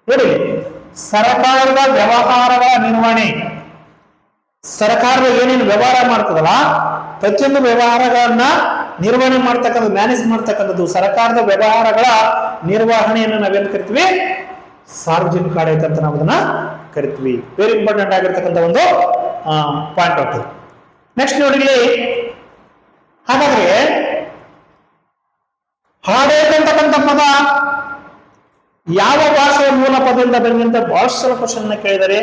ನೋಡಿ, ಸರ್ಕಾರದ ವ್ಯವಹಾರಗಳ ನಿರ್ವಹಣೆ. ಸರ್ಕಾರದ ಏನೇನು ವ್ಯವಹಾರ ಮಾಡ್ತದಲ್ಲ ಪ್ರತಿಯೊಂದು ವ್ಯವಹಾರಗಳನ್ನ ನಿರ್ವಹಣೆ ಮಾಡ್ತಕ್ಕಂಥ ಮ್ಯಾನೇಜ್ ಮಾಡ್ತಕ್ಕಂಥದ್ದು ಸರ್ಕಾರದ ವ್ಯವಹಾರಗಳ ನಿರ್ವಹಣೆಯನ್ನು ನಾವೇನು ಕರಿತೀವಿ? ಸಾರ್ವಜನಿಕ ಆಡಳಿತ ಅಂತ ನಾವು ಅದನ್ನ ಕರಿತೀವಿ. ವೆರಿ ಇಂಪಾರ್ಟೆಂಟ್ ಆಗಿರ್ತಕ್ಕಂಥ ಒಂದು ಪಾಯಿಂಟ್ ಔಟ್. ನೆಕ್ಸ್ಟ್ ನೋಡಿ, ಹಾಗಾದ್ರೆ ಆಡಳಿತ ಅಂತಕ್ಕಂಥ ಪದ ಯಾವ ಭಾಷೆಯ ಮೂಲ ಪದದಿಂದ ಬಂದಂತ ಬಹಳಷ್ಟು ಸಲ ಕ್ವಶನ್ ಕೇಳಿದರೆ.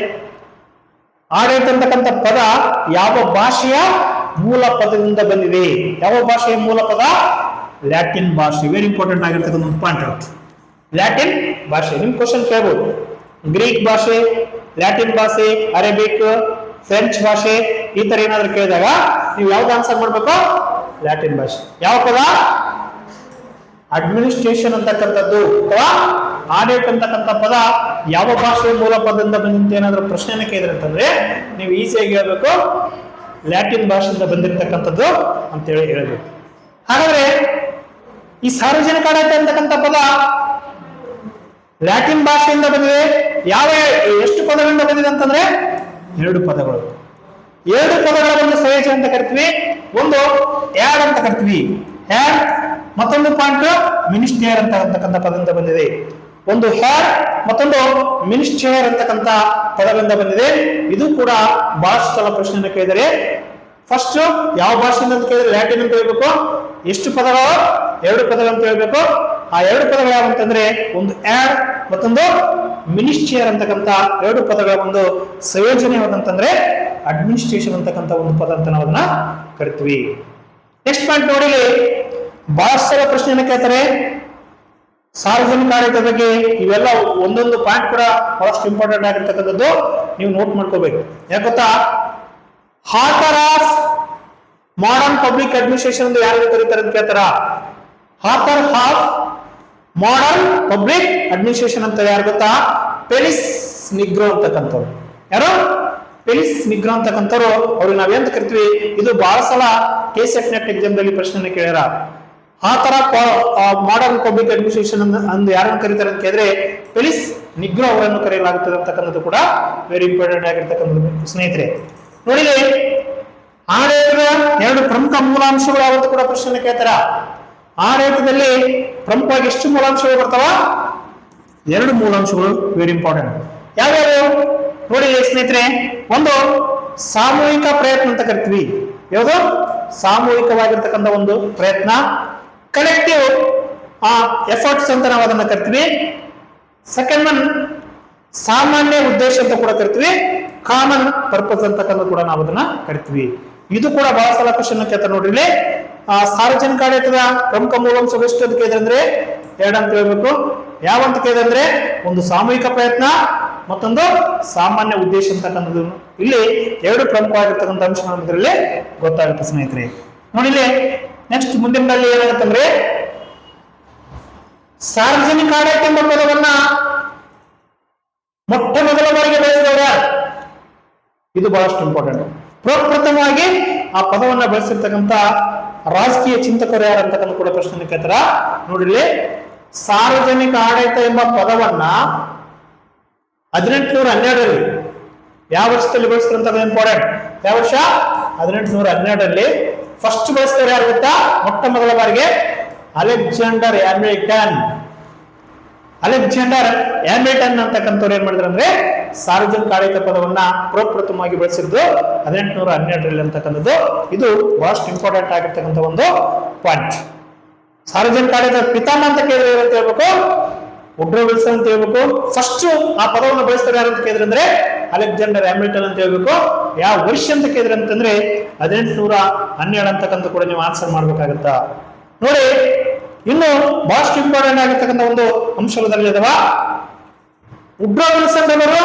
ಆಡಳಿತ ಅಂತಕ್ಕಂಥ ಪದ ಯಾವ ಭಾಷೆಯ ಮೂಲ ಪದದಿಂದ ಬಂದಿದೆ? ಯಾವ ಭಾಷೆಯ ಮೂಲ ಪದ? ಲ್ಯಾಟಿನ್ ಭಾಷೆ. ವೆರಿ ಇಂಪಾರ್ಟೆಂಟ್ ಆಗಿರ್ತಕ್ಕಂಥ ಒಂದು ಪಾಯಿಂಟ್ ಔಟ್. ಲ್ಯಾಟಿನ್ ಭಾಷೆ. ನಿಮ್ ಕ್ವಶನ್ ಕೇಳಬಹುದು, ಗ್ರೀಕ್ ಭಾಷೆ, ಲ್ಯಾಟಿನ್ ಭಾಷೆ, ಅರೇಬಿಕ್, ಫ್ರೆಂಚ್ ಭಾಷೆ ಈ ತರ ಏನಾದ್ರು ಕೇಳಿದಾಗ ನೀವು ಯಾವ್ದು ಆನ್ಸರ್ ಮಾಡ್ಬೇಕು? ಲ್ಯಾಟಿನ್ ಭಾಷೆ. ಯಾವ ಪದ? ಅಡ್ಮಿನಿಸ್ಟ್ರೇಷನ್ ಅಂತಕ್ಕಂಥದ್ದು ಅಥವಾ ಆಡಳಿತ ಅಂತಕ್ಕಂಥ ಪದ ಯಾವ ಭಾಷೆಯ ಮೂಲ ಪದದಿಂದ ಬಂದಂತ ಏನಾದ್ರು ಪ್ರಶ್ನೆಯನ್ನು ಕೇಳಿದ್ರೆ ಅಂತಂದ್ರೆ ನೀವು ಈಸಿಯಾಗಿ ಹೇಳ್ಬೇಕು ಲ್ಯಾಟಿನ್ ಭಾಷೆಯಿಂದ ಬಂದಿರತಕ್ಕಂಥದ್ದು ಅಂತೇಳಿ ಹೇಳ್ಬೇಕು. ಹಾಗಾದ್ರೆ ಈ ಸಾರ್ವಜನಿಕ ಆಡಳಿತ ಅಂತಕ್ಕಂಥ ಪದ ಲ್ಯಾಟಿನ್ ಭಾಷೆಯಿಂದ ಬಂದಿದೆ. ಎಷ್ಟು ಪದಗಳಿಂದ ಬಂದಿದೆ ಅಂತಂದ್ರೆ 2 ಪದಗಳು. 2 ಪದಗಳ ಒಂದು ಸಂಯೋಜನೆ ಅಂತ ಕರಿತೀವಿ. ಒಂದು ಆಡ್ ಅಂತ ಕರಿತೀವಿ, ಆಡ್. ಮತ್ತೊಂದು ಪಾಯಿಂಟ್ ಮಿನಿಸ್ಟೇರ್ ಅಂತಕ್ಕಂಥ ಪದದಿಂದ ಬಂದಿದೆ. ಒಂದು ಹ್ಯಾಡ್ ಮತ್ತೊಂದು ಮಿನಿಸ್ಟೇರ್ ಅಂತಕ್ಕಂಥ ಪದದಿಂದ ಬಂದಿದೆ. ಇದು ಕೂಡ ಬಹಳಷ್ಟು ಸಲ ಪ್ರಶ್ನೆಯನ್ನು ಕೇಳಿದರೆ ಫಸ್ಟ್ ಯಾವ ಭಾಷೆಯಿಂದ ಅಂತ ಕೇಳಿದ್ರೆ ಲ್ಯಾಟಿನ್ ಅಂತ ಹೇಳ್ಬೇಕು. ಎಷ್ಟು ಪದಗಳು? 2 ಪದಗಳು ಅಂತ ಹೇಳ್ಬೇಕು. ಆ 2 ಪದಗಳು ಯಾವಂತಂದ್ರೆ ಒಂದು ಆಡ್ ಮತ್ತೊಂದು ಮಿನಿಸ್ಟೇರ್ ಅಂತಕ್ಕಂಥ 2 ಪದಗಳ ಒಂದು ಸಂಯೋಜನೆ ಯಾವ್ದಂತಂದ್ರೆ ಅಡ್ಮಿನಿಸ್ಟ್ರೇಷನ್ ಅಂತಕ್ಕಂಥ ಒಂದು ಪದ ಅಂತ ನಾವು ಅದನ್ನ ಕರಿತೀವಿ. ನೆಕ್ಸ್ಟ್ ಪಾಯಿಂಟ್ ನೋಡಿ, ಬಹಳಷ್ಟು ಸಲ ಪ್ರಶ್ನೆಯನ್ನು ಕೇಳ್ತಾರೆ ಸಾರ್ವಜನಿಕ ಆಡಳಿತ ಬಗ್ಗೆ. ಇವೆಲ್ಲ ಒಂದೊಂದು ಪಾಯಿಂಟ್ ಕೂಡ ಬಹಳಷ್ಟು ಇಂಪಾರ್ಟೆಂಟ್ ಆಗಿರ್ತಕ್ಕಂಥದ್ದು, ನೀವು ನೋಟ್ ಮಾಡ್ಕೋಬೇಕು. ಯಾಕೆ ಗೊತ್ತಾ? Author of modern public administration ಎಂದು ಯಾರು ಕರೀತಾರೆ ಅಂತ ಕೇಳ್ತಾರ. Author of modern public administration ಅಂತ ಯಾರು ಗೊತ್ತಾ? ಪೆಲಿಸ್ ನಿಗ್ರೋ ಅಂತಕ್ಕಂಥವ್ರು. ಯಾರು? ಪೆಲಿಸ್ ನಿಗ್ರೋ ಅಂತಕ್ಕಂಥವ್ರು. ಅವ್ರಿಗೆ ನಾವೇಂತ ಕರಿತೀವಿ? ಇದು ಬಹಳ ಸಲ ಕೆಸೆಟ್ ನೆಟ್ ಎಕ್ಸಾಮ್ ದಲ್ಲಿ ಪ್ರಶ್ನೆ ಕೇಳ್ಯಾರ. Author of modern public administration ಅಂದು ಯಾರನ್ನು ಕರೀತಾರೆ ಅಂತ ಕೇಳಿದ್ರೆ ಪೆಲಿಸ್ ನಿಗ್ರೋ ಅವರನ್ನು ಕರೆಯಲಾಗುತ್ತದೆ ಅಂತಕ್ಕಂಥದ್ದು ಕೂಡ ವೆರಿ ಇಂಪಾರ್ಟೆಂಟ್ ಆಗಿರ್ತಕ್ಕಂಥದ್ದು ಸ್ನೇಹಿತರೆ. ನೋಡಿದ್ರೆ ಆಡಳಿತದ ಎರಡು ಪ್ರಮುಖ ಮೂಲಾಂಶಗಳು ಯಾವತ್ತು ಕೂಡ ಪ್ರಶ್ನೆ ಕೇಳ್ತಾರ. ಆಡಳಿತದಲ್ಲಿ ಪ್ರಮುಖವಾಗಿ ಎಷ್ಟು ಮೂಲಾಂಶಗಳು ಬರ್ತಾವ? ಎರಡು ಮೂಲಾಂಶಗಳು ವೆರಿ ಇಂಪಾರ್ಟೆಂಟ್. ಯಾವ್ಯಾವ ನೋಡಿ ಸ್ನೇಹಿತರೆ? ಒಂದು ಸಾಮೂಹಿಕ ಪ್ರಯತ್ನ ಅಂತ ಕರಿತೀವಿ. ಯಾವುದು? ಸಾಮೂಹಿಕವಾಗಿರ್ತಕ್ಕಂಥ ಒಂದು ಪ್ರಯತ್ನ, ಕಲೆಕ್ಟಿವ್ ಎಫರ್ಟ್ಸ್ ಅಂತ ನಾವು ಅದನ್ನ ಕರಿತೀವಿ. ಸೆಕೆಂಡ್ ಒನ್ ಸಾಮಾನ್ಯ ಉದ್ದೇಶ ಅಂತ ಕೂಡ ಕರಿತೀವಿ, ಕಾಮನ್ ಪರ್ಪಸ್ ಅಂತಕ್ಕಂಥ ಕೂಡ ನಾವು ಅದನ್ನ ಕರಿತೀವಿ. ಇದು ಕೂಡ ಬಹಳ ಸಲ ಕ್ವಶನ್ ಕೇಳ್ತಾರೆ ನೋಡ್ರಿ. ಸಾರ್ವಜನಿಕ ಆಡಳಿತದ ಪ್ರಮುಖ ಮೂಲಾಂಶಗಳು ಎಷ್ಟು ಅಂತ ಕೇಳಿದ್ರೆ ಅಂದ್ರೆ ಎರಡು ಅಂತ ಹೇಳ್ಬೇಕು. ಯಾವ ಅಂತ ಕೇಳಿದ್ರೆ ಅಂದ್ರೆ ಒಂದು ಸಾಮೂಹಿಕ ಪ್ರಯತ್ನ, ಮತ್ತೊಂದು ಸಾಮಾನ್ಯ ಉದ್ದೇಶ ಅಂತಕ್ಕಂಥದ್ದು. ಇಲ್ಲಿ ಎರಡು ಪ್ರಮುಖವಾಗಿರ್ತಕ್ಕಂಥ ಅಂಶಗಳು ಇದರಲ್ಲಿ ಗೊತ್ತಾಗುತ್ತೆ ಸ್ನೇಹಿತರೆ. ನೋಡಿಲಿ ನೆಕ್ಸ್ಟ್ ಮುಂದಿನಲ್ಲಿ ಏನಾಗುತ್ತಂದ್ರೆ ಸಾರ್ವಜನಿಕ ಆಡಳಿತ ಎಂಬ ಪದವನ್ನ ಮೊಟ್ಟ ಮೊದಲ ಬಾರಿಗೆ ಬಳಸಿದವರ, ಇದು ಬಹಳಷ್ಟು ಇಂಪಾರ್ಟೆಂಟ್. ಪ್ರಪ್ರಥಮವಾಗಿ ಆ ಪದವನ್ನ ಬಳಸಿರ್ತಕ್ಕಂಥ ರಾಜಕೀಯ ಚಿಂತಕರು ಯಾರು ಅಂತಕ್ಕಂಥ ಕೂಡ ಪ್ರಶ್ನೆ ಕೇಳ್ತಾರ. ನೋಡಿಲಿ, ಸಾರ್ವಜನಿಕ ಆಡಳಿತ ಎಂಬ ಪದವನ್ನ 1812ರಲ್ಲಿ ಯಾವ ವರ್ಷದಲ್ಲಿ ಬಳಸ್ತಾರೆ ಇಂಪಾರ್ಟೆಂಟ್. ಯಾವ ವರ್ಷ? 1812ರಲ್ಲಿ ಫಸ್ಟ್ ಬಳಸ್ತಾರೆ ಯಾರು ಗೊತ್ತಾ? ಮೊಟ್ಟ ಮೊದಲ ಬಾರಿಗೆ ಅಲೆಕ್ಸಾಂಡರ್ ಹ್ಯಾಮಿಲ್ಟನ್. ಅಲೆಕ್ಸಾಂಡರ್ ಹ್ಯಾಮಿಲ್ಟನ್ ಅಂತಕ್ಕಂಥವ್ರು ಏನ್ ಮಾಡಿದ್ರು ಅಂದ್ರೆ ಸಾರ್ವಜನಿಕ ಆಡಳಿತ ಪದವನ್ನ ಪ್ರಪ್ರಥಮವಾಗಿ ಬಳಸಿದ್ದು 1812ರಲ್ಲಿ ಅಂತಕ್ಕಂಥದ್ದು. ಇದು ಬಹಳಷ್ಟು ಇಂಪಾರ್ಟೆಂಟ್ ಆಗಿರ್ತಕ್ಕಂಥ ಒಂದು ಪಾಯಿಂಟ್. ಸಾರ್ವಜನಿಕ ಆಡಳಿತ ಪಿತಾಮಹ ಅಂತ ಕೇಳಿದ್ರೆ ಅಂತ ಹೇಳ್ಬೇಕು, ವುಡ್ರೋ ವಿಲ್ಸನ್ ಅಂತ ಹೇಳ್ಬೇಕು. ಫಸ್ಟ್ ಆ ಪದವನ್ನು ಬಳಸ್ತಾರೆ ಯಾರು ಅಂತ ಕೇಳಿದ್ರೆ ಅಂದ್ರೆ ಅಲೆಕ್ಸಾಂಡರ್ ಹ್ಯಾಮಿಲ್ಟನ್ ಅಂತ ಹೇಳ್ಬೇಕು. ಯಾವ ವರ್ಷ ಅಂತ ಕೇಳಿದ್ರೆ ಅಂತಂದ್ರೆ 1812 ಅಂತಕ್ಕಂಥ ಕೂಡ ನೀವು ಆನ್ಸರ್ ಮಾಡ್ಬೇಕಾಗತ್ತ. ನೋಡಿ, ಇನ್ನು ಬಹಳಷ್ಟು ಇಂಪಾರ್ಟೆಂಟ್ ಆಗಿರ್ತಕ್ಕಂಥ ಒಂದು ಅಂಶದಲ್ಲಿ ಇದಾವ. ವುಡ್ರೋ ವಿಲ್ಸನ್ ಅವರು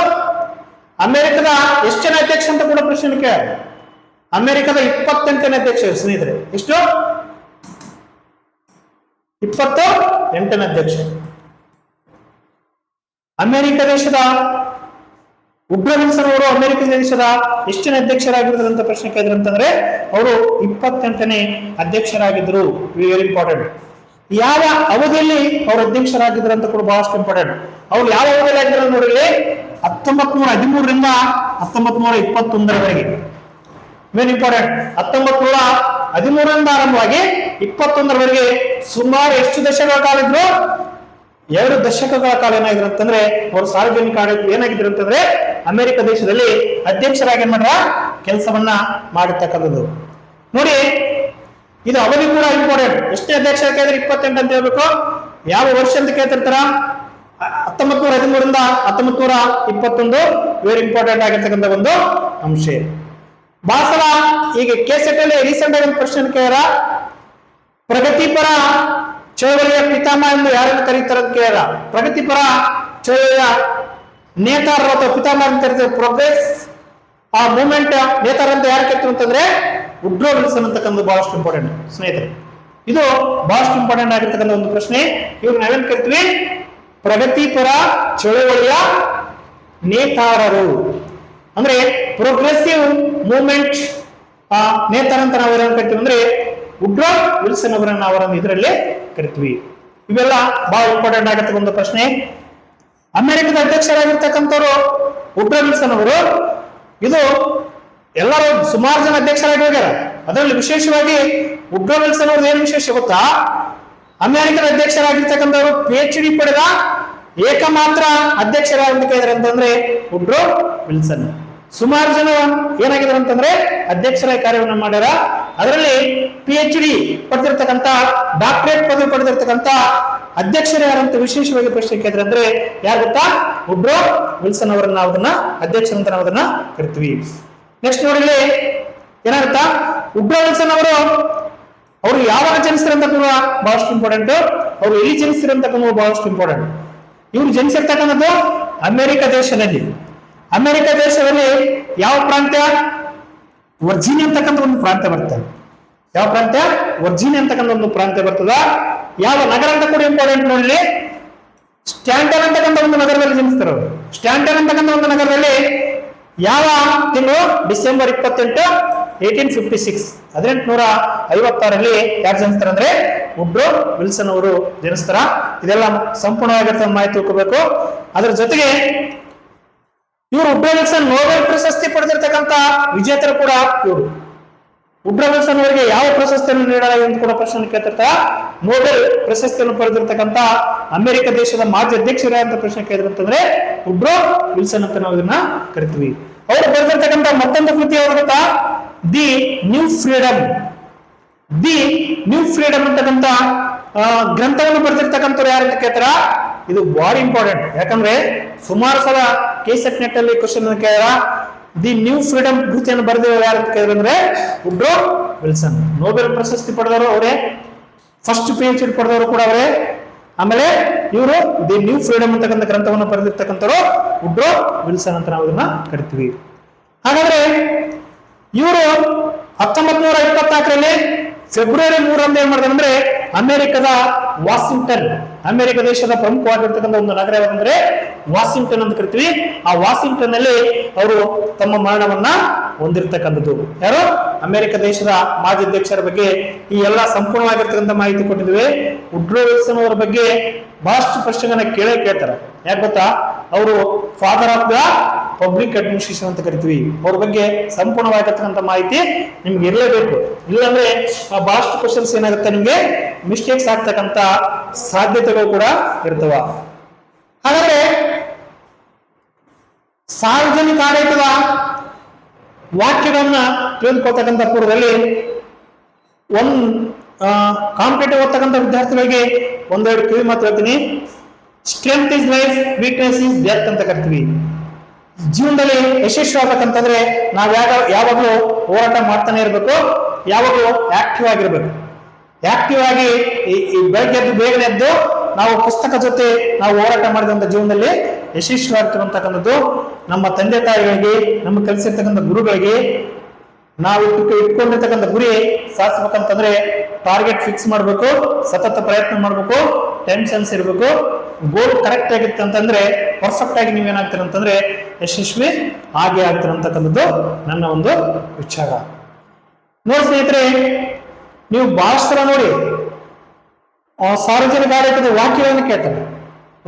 ಅಮೆರಿಕದ ಎಷ್ಟು ಜನ ಅಧ್ಯಕ್ಷ ಅಂತ ಕೂಡ ಪ್ರಶ್ನೆ ಕೇಳ. ಅಮೆರಿಕದ 28ನೇ ಅಧ್ಯಕ್ಷ ಸ್ನೇಹಿತರೆ. ಎಷ್ಟು? 28ನೇ ಅಧ್ಯಕ್ಷ. ಅಮೆರಿಕ ದೇಶದ ವುಡ್ರೋ ವಿಲ್ಸನ್ ಅವರು ಅಮೆರಿಕ ದೇಶದ ಎಷ್ಟನೇ ಅಧ್ಯಕ್ಷರಾಗಿದ್ರು ಅಂತ ಪ್ರಶ್ನೆ ಕೇಳಿದ್ರು ಅಂತಂದ್ರೆ ಅವರು 28ನೇ ಅಧ್ಯಕ್ಷರಾಗಿದ್ರು. Very important. ಯಾವ ಅವಧಿಯಲ್ಲಿ ಅವರು ಅಧ್ಯಕ್ಷರಾಗಿದ್ರು ಅಂತ ಕೂಡ ಬಹಳಷ್ಟು ಇಂಪಾರ್ಟೆಂಟ್. ಅವ್ರು ಯಾವ ಅವಧಿಯಲ್ಲಿ ಆಗಿದ್ರು ನೋಡಿದ್ರೆ 1913ರಿಂದ 1921ರವರೆಗೆ. Very important. 1913ರಿಂದ ಆರಂಭವಾಗಿ 21ರವರೆಗೆ ಸುಮಾರು ಎಷ್ಟು ದಶಕಗಳ ಕಾಲ ಇದ್ರು? 2 ದಶಕಗಳ ಕಾಲ ಏನಾಗಿದ್ರು ಅಂತಂದ್ರೆ ಅವರು ಸಾರ್ವಜನಿಕ ಆಡಳಿತ ಏನಾಗಿದ್ರು ಅಂತಂದ್ರೆ ಅಮೆರಿಕ ದೇಶದಲ್ಲಿ ಅಧ್ಯಕ್ಷರಾಗಿ ಏನ್ ಮಾಡ್ರ ಕೆಲಸವನ್ನ ಮಾಡಿರ್ತಕ್ಕಂಥದ್ದು. ನೋಡಿ, ಇದು ಅವಧಿ ಕೂಡ ಇಂಪಾರ್ಟೆಂಟ್. ಎಷ್ಟೇ ಅಧ್ಯಕ್ಷ ಕೇಳಿದ್ರೆ 28 ಅಂತ ಹೇಳ್ಬೇಕು. ಯಾವ ವರ್ಷ ಅಂತ ಕೇಳ್ತಿರ್ತಾರ? 1913ರಿಂದ 1921. ವೆರಿ ಇಂಪಾರ್ಟೆಂಟ್ ಆಗಿರ್ತಕ್ಕಂಥ ಒಂದು ಅಂಶ. ಬಹಳ ಸಲ ಈಗ ಕೆಸೆಟ್ ಅಲ್ಲಿ ರೀಸೆಂಟ್ ಆಗಿ ಒಂದು ಪ್ರಶ್ನೆ ಕೇಳ್ಯಾರ, ಪ್ರಗತಿಪರ ಚಳವಳಿಯ ಪಿತಾಮಹ ಎಂದು ಯಾರನ್ನು ಕರೀತಾರೆ ಅಂತ ಕೇಳ್ಯಾರ. ಪ್ರಗತಿಪರ ಚಳವಳಿಯ ನೇತಾರರು ಅಥವಾ ಪಿತಾಮಹ ಅಂತ ಕರೀತಾರೆ. ಪ್ರೋಗ್ರೆಸ್ ಆ ಮೂವ್ಮೆಂಟ್ ನೇತಾರ ಅಂತ ಯಾರು ಕರೀತಾರೆ ಅಂತಂದ್ರೆ ವುಡ್ರೋ ವಿಲ್ಸನ್ ಅಂತಕ್ಕಂಥ ಬಹಳಷ್ಟು ಇಂಪಾರ್ಟೆಂಟ್ ಸ್ನೇಹಿತರೆ. ಇದು ಬಹಳಷ್ಟು ಇಂಪಾರ್ಟೆಂಟ್ ಆಗಿರ್ತಕ್ಕಂಥ ಒಂದು ಪ್ರಶ್ನೆ. ಇವ್ರು ನಾವೇನ್ ಕರಿತೀವಿ? ಪ್ರಗತಿಪರ ಚಳವಳಿಯ ನೇತಾರರು ಅಂದ್ರೆ ಪ್ರೋಗ್ರೆಸಿವ್ ಮೂವ್ಮೆಂಟ್ ನೇತಾರ ಅಂತ ನಾವು ಏನಂತ ಕರಿತೀವಿ ಅಂದ್ರೆ ವುಡ್ರೋ ವಿಲ್ಸನ್ ಅವರನ್ನು ಇದರಲ್ಲಿ ಕರಿತೀವಿ. ಇವೆಲ್ಲ ಬಹಳ ಇಂಪಾರ್ಟೆಂಟ್ ಆಗಿರ್ತಕ್ಕಂಥ ಒಂದು ಪ್ರಶ್ನೆ. ಅಮೆರಿಕದ ಅಧ್ಯಕ್ಷರಾಗಿರ್ತಕ್ಕಂಥವ್ರು ವುಡ್ರೋ ವಿಲ್ಸನ್ ಅವರು. ಇದು ಎಲ್ಲರೂ ಸುಮಾರು ಜನ ಅಧ್ಯಕ್ಷರಾಗಿ ಹೋಗ್ಯಾರ. ಅದರಲ್ಲಿ ವಿಶೇಷವಾಗಿ ವುಡ್ರೋ ವಿಲ್ಸನ್ ಅವ್ರದ್ದು ಏನು ವಿಶೇಷ ಗೊತ್ತಾ? ಅಮೆರಿಕದ ಅಧ್ಯಕ್ಷರಾಗಿರ್ತಕ್ಕಂಥವ್ರು PhD ಪಡೆದ ಏಕಮಾತ್ರ ಅಧ್ಯಕ್ಷರಾಗಿದ್ದಾರೆ ಅಂತಂದ್ರೆ ವುಡ್ರೋ ವಿಲ್ಸನ್. ಸುಮಾರು ಜನ ಏನಾಗಿದ್ದಾರೆ ಅಂತಂದ್ರೆ ಅಧ್ಯಕ್ಷರಾಗಿ ಕಾರ್ಯವನ್ನು ಮಾಡ್ಯಾರ. ಅದರಲ್ಲಿ PhD ಪಡೆದಿರ್ತಕ್ಕಂಥ ಡಾಕ್ಟರೇಟ್ ಪದವಿ ಪಡೆದಿರ್ತಕ್ಕಂಥ ಅಧ್ಯಕ್ಷರು ಯಾರಂತ ವಿಶೇಷವಾಗಿ ಪ್ರಶ್ನೆ ಕೇಳಿದ್ರೆ ಅಂದ್ರೆ ಯಾರು ಗೊತ್ತಾ? ವುಡ್ರೋ ವಿಲ್ಸನ್ ಅವರನ್ನ ಅದನ್ನ ಅಧ್ಯಕ್ಷರಂತ ನಾವು ಅದನ್ನ ಕರಿತೀವಿ. ನೆಕ್ಸ್ಟ್ ನೋಡಿ ಏನಾಗುತ್ತಾ? ವುಡ್ರೋ ವಿಲ್ಸನ್ ಅವರು ಯಾವಾಗ ಜನಿಸ್ತಾರೆ ಅಂತ ಕೂಡ ಬಹಳಷ್ಟು ಇಂಪಾರ್ಟೆಂಟ್. ಅವರು ಎಲ್ಲಿ ಜನಿಸ್ತಾರೆ ಅಂತ ಕೂಡ ಬಹಳಷ್ಟು ಇಂಪಾರ್ಟೆಂಟ್. ಇವ್ರು ಜನಿಸಿರ್ತಕ್ಕಂಥದ್ದು ಅಮೆರಿಕ ದೇಶದಲ್ಲಿ. ಅಮೆರಿಕ ದೇಶದಲ್ಲಿ ಯಾವ ಪ್ರಾಂತ್ಯ? ವರ್ಜೀನಿಯಾ ಅಂತಕ್ಕಂಥ ಒಂದು ಪ್ರಾಂತ್ಯ ಬರ್ತದೆ. ಯಾವ ಪ್ರಾಂತ್ಯ? ವರ್ಜೀನಿಯಾ ಅಂತಕ್ಕಂಥ ಒಂದು ಪ್ರಾಂತ್ಯ ಬರ್ತದ. ಯಾವ ನಗರ ಅಂತ ಕೂಡ ಇಂಪಾರ್ಟೆಂಟ್ ನೋಡಿ, ಸ್ಟ್ಯಾಂಟನ್ ಅಂತಕ್ಕಂಥ ಒಂದು ನಗರದಲ್ಲಿ ಜನಿಸ್ತಾರೆ ಅವರು. ಸ್ಟ್ಯಾಂಟನ್ ಅಂತಕ್ಕಂಥ ಒಂದು ನಗರದಲ್ಲಿ ಯಾವ ತಿಂಗಳು? ಡಿಸೆಂಬರ್ 28, 1856, 1856 ಯಾರು ಜನಿಸ್ತಾರೆ ಅಂದ್ರೆ ವುಡ್ರೋ ವಿಲ್ಸನ್ ಅವರು ಜನಿಸ್ತಾರ. ಇದೆಲ್ಲ ಸಂಪೂರ್ಣವಾಗಿರ್ತಕ್ಕಂಥ ಮಾಹಿತಿ ತಿಳ್ಕೋಬೇಕು. ಅದರ ಜೊತೆಗೆ ಇವರು ವುಡ್ರೋ ವಿಲ್ಸನ್ ನೊಬೆಲ್ ಪ್ರಶಸ್ತಿ ಪಡೆದಿರ್ತಕ್ಕಂಥ ವಿಜೇತರು ಕೂಡ ಇವರು. ವುಡ್ರೋ ವಿಲ್ಸನ್ ಅವರಿಗೆ ಯಾವ ಪ್ರಶಸ್ತಿಯನ್ನು ನೀಡಲಾಗಿದೆ ಅಂತ ಕೂಡ ಪ್ರಶ್ನೆ ಕೇಳ್ತಿರ್ತಾರ. ನೊಬೆಲ್ ಪ್ರಶಸ್ತಿಯನ್ನು ಪಡೆದಿರ್ತಕ್ಕಂಥ ಅಮೆರಿಕ ದೇಶದ ಮಾಜಿ ಅಧ್ಯಕ್ಷರ ಅಂತ ಪ್ರಶ್ನೆ ಕೇಳಿದ್ರಂತಂದ್ರೆ ವುಡ್ರೋ ವಿಲ್ಸನ್ ಅಂತ ನಾವು ಇದನ್ನ ಕರಿತೀವಿ. ಅವರು ಬರೆದಿರ್ತಕ್ಕಂಥ ಮತ್ತೊಂದು ಕೃತಿ ಯಾವುದು ಗೊತ್ತಾ? The new freedom. The new freedom ಅಂತಕ್ಕಂಥ ಗ್ರಂಥವನ್ನು ಬರೆದಿರ್ತಕ್ಕಂಥವ್ರು ಯಾರು ಅಂತ ಕೇಳ್ತಾರ. ಇದು ಬಾರಿ ಇಂಪಾರ್ಟೆಂಟ್, ಯಾಕಂದ್ರೆ ಸುಮಾರು ಸಲ ಕೆಸೆಟ್ ನೆಟ್ ಅಲ್ಲಿ ಕ್ವಶನ್ ಕೇಳ. ದಿ ನ್ಯೂ ಫ್ರೀಡಮ್ ಕೃತಿಯನ್ನು ಬರೆದಿರೋ ಯಾರು ಅಂತ ಕೇಳಿದ್ರೆ ವುಡ್ರೋ ವಿಲ್ಸನ್. ನೊಬೆಲ್ ಪ್ರಶಸ್ತಿ ಪಡೆದವರು ಅವರೇ, ಫಸ್ಟ್ PhD ಪಡೆದವರು ಕೂಡ ಅವರೇ. ಆಮೇಲೆ ಇವರು ದಿ ನ್ಯೂ ಫ್ರೀಡಮ್ ಅಂತಕ್ಕಂಥ ಗ್ರಂಥವನ್ನು ಬರೆದಿರ್ತಕ್ಕಂಥವ್ರು ವುಡ್ರೋ ವಿಲ್ಸನ್ ಅಂತ ನಾವು ಇದನ್ನ ಕರಿತೀವಿ. ಹಾಗಾದ್ರೆ ಇವರು 1924 ಫೆಬ್ರವರಿ 3 ಏನ್ ಮಾಡಿದ್ರು ಅಂದ್ರೆ ಅಮೆರಿಕದ ವಾಷಿಂಗ್ಟನ್, ಅಮೆರಿಕ ದೇಶದ ಪ್ರಮುಖವಾಗಿರ್ತಕ್ಕಂಥ ಒಂದು ನಗರ ಯಾವಂದ್ರೆ ವಾಷಿಂಗ್ಟನ್ ಅಂತ ಕರಿತೀವಿ. ಆ ವಾಷಿಂಗ್ಟನ್ ನಲ್ಲಿ ಅವರು ತಮ್ಮ ಮರಣವನ್ನ ಹೊಂದಿರತಕ್ಕಂಥದ್ದು. ಯಾರು? ಅಮೆರಿಕ ದೇಶದ ಮಾಜಿ ಅಧ್ಯಕ್ಷರ ಬಗ್ಗೆ ಈ ಎಲ್ಲ ಸಂಪೂರ್ಣವಾಗಿರ್ತಕ್ಕಂಥ ಮಾಹಿತಿ ಕೊಟ್ಟಿದ್ವಿ. ವುಡ್ರೋ ವಿಲ್ಸನ್ ಅವರ ಬಗ್ಗೆ ಬಹಳಷ್ಟು ಪ್ರಶ್ನೆಗಳನ್ನ ಕೇಳ್ತಾರೆ. ಯಾಕೆ ಗೊತ್ತಾ? ಅವರು father of the public administration ಅಂತ ಕರಿತೀವಿ. ಅವ್ರ ಬಗ್ಗೆ ಸಂಪೂರ್ಣವಾಗಿರ್ತಕ್ಕಂಥ ಮಾಹಿತಿ ನಿಮ್ಗೆ ಇರಲೇಬೇಕು. ಇಲ್ಲಾಂದ್ರೆ ಬಹಳಷ್ಟು ಕ್ವಶನ್ಸ್ ಏನಾಗುತ್ತೆ, ನಿಮ್ಗೆ ಮಿಸ್ಟೇಕ್ಸ್ ಆಗ್ತಕ್ಕಂಥ ಸಾಧ್ಯತೆಗಳು ಕೂಡ ಇರ್ತವ. ಹಾಗಾದ್ರೆ ಸಾರ್ವಜನಿಕ ಆಡಳಿತದ ವಾಕ್ಯಗಳನ್ನ ತಿಳಿದುಕೊಳ್ತಕ್ಕಂಥ ಪೂರ್ವದಲ್ಲಿ ಕಾಂಪಿಟೇಟಿವ್ ಓದ್ತಕ್ಕಂಥ ವಿದ್ಯಾರ್ಥಿಗಳಿಗೆ ಒಂದೆರಡು ಕಿವಿ ಮಾತು ಹೇಳ್ತೀನಿ. Strength is life, weakness is death ಅಂತ ಕರಿತೀವಿ. ಜೀವನದಲ್ಲಿ ಯಶಸ್ವಿ ಆಗ್ಬೇಕಂತಂದ್ರೆ ನಾವ್ ಯಾವಾಗಲೂ ಹೋರಾಟ ಮಾಡ್ತಾನೆ ಇರ್ಬೇಕು, ಯಾವಾಗಲೂ ಆಕ್ಟಿವ್ ಆಗಿರ್ಬೇಕು. ಆಕ್ಟಿವ್ ಆಗಿ ಬೆಳಗ್ಗೆ ಎದ್ದು ಬೇಗನೆ ಎದ್ದು ನಾವು ಪುಸ್ತಕ ಜೊತೆ ನಾವು ಹೋರಾಟ ಮಾಡಿದಂತ ಜೀವನದಲ್ಲಿ ಯಶಸ್ವಿ ಆಗ್ತಿರುವಂತಕ್ಕಂಥದ್ದು ನಮ್ಮ ತಂದೆ ತಾಯಿಗಳಿಗೆ, ನಮ್ಮ ಕಲಿಸಿರ್ತಕ್ಕಂಥ ಗುರುಗಳಿಗೆ ನಾವು ಇಟ್ಕೊಂಡಿರ್ತಕ್ಕಂಥ ಗುರಿ ಸಾಧಿಸ್ಬೇಕಂತಂದ್ರೆ ಟಾರ್ಗೆಟ್ ಫಿಕ್ಸ್ ಮಾಡ್ಬೇಕು, ಸತತ ಪ್ರಯತ್ನ ಮಾಡ್ಬೇಕು, ಟೆನ್ಷನ್ಸ್ ಇರ್ಬೇಕು. ಗೋಲ್ ಕರೆಕ್ಟ್ ಆಗಿತ್ತು ಅಂತಂದ್ರೆ ಪರ್ಫೆಕ್ಟ್ ಆಗಿ ನೀವೇನಾಗ್ತೀರ ಅಂತಂದ್ರೆ ಯಶಸ್ವಿ ಹಾಗೆ ಆಗ್ತಿರಂತಕ್ಕಂಥದ್ದು ನನ್ನ ಒಂದು ವಿಚಾರ. ನೋಡಿ ಸ್ನೇಹಿತರೆ, ನೀವು ಬಹಳಷ್ಟು ಸಲ ನೋಡಿ ಸಾರ್ವಜನಿಕ ಆಡಳಿತದ ವಾಕ್ಯಗಳನ್ನು ಕೇಳ್ತಾರೆ.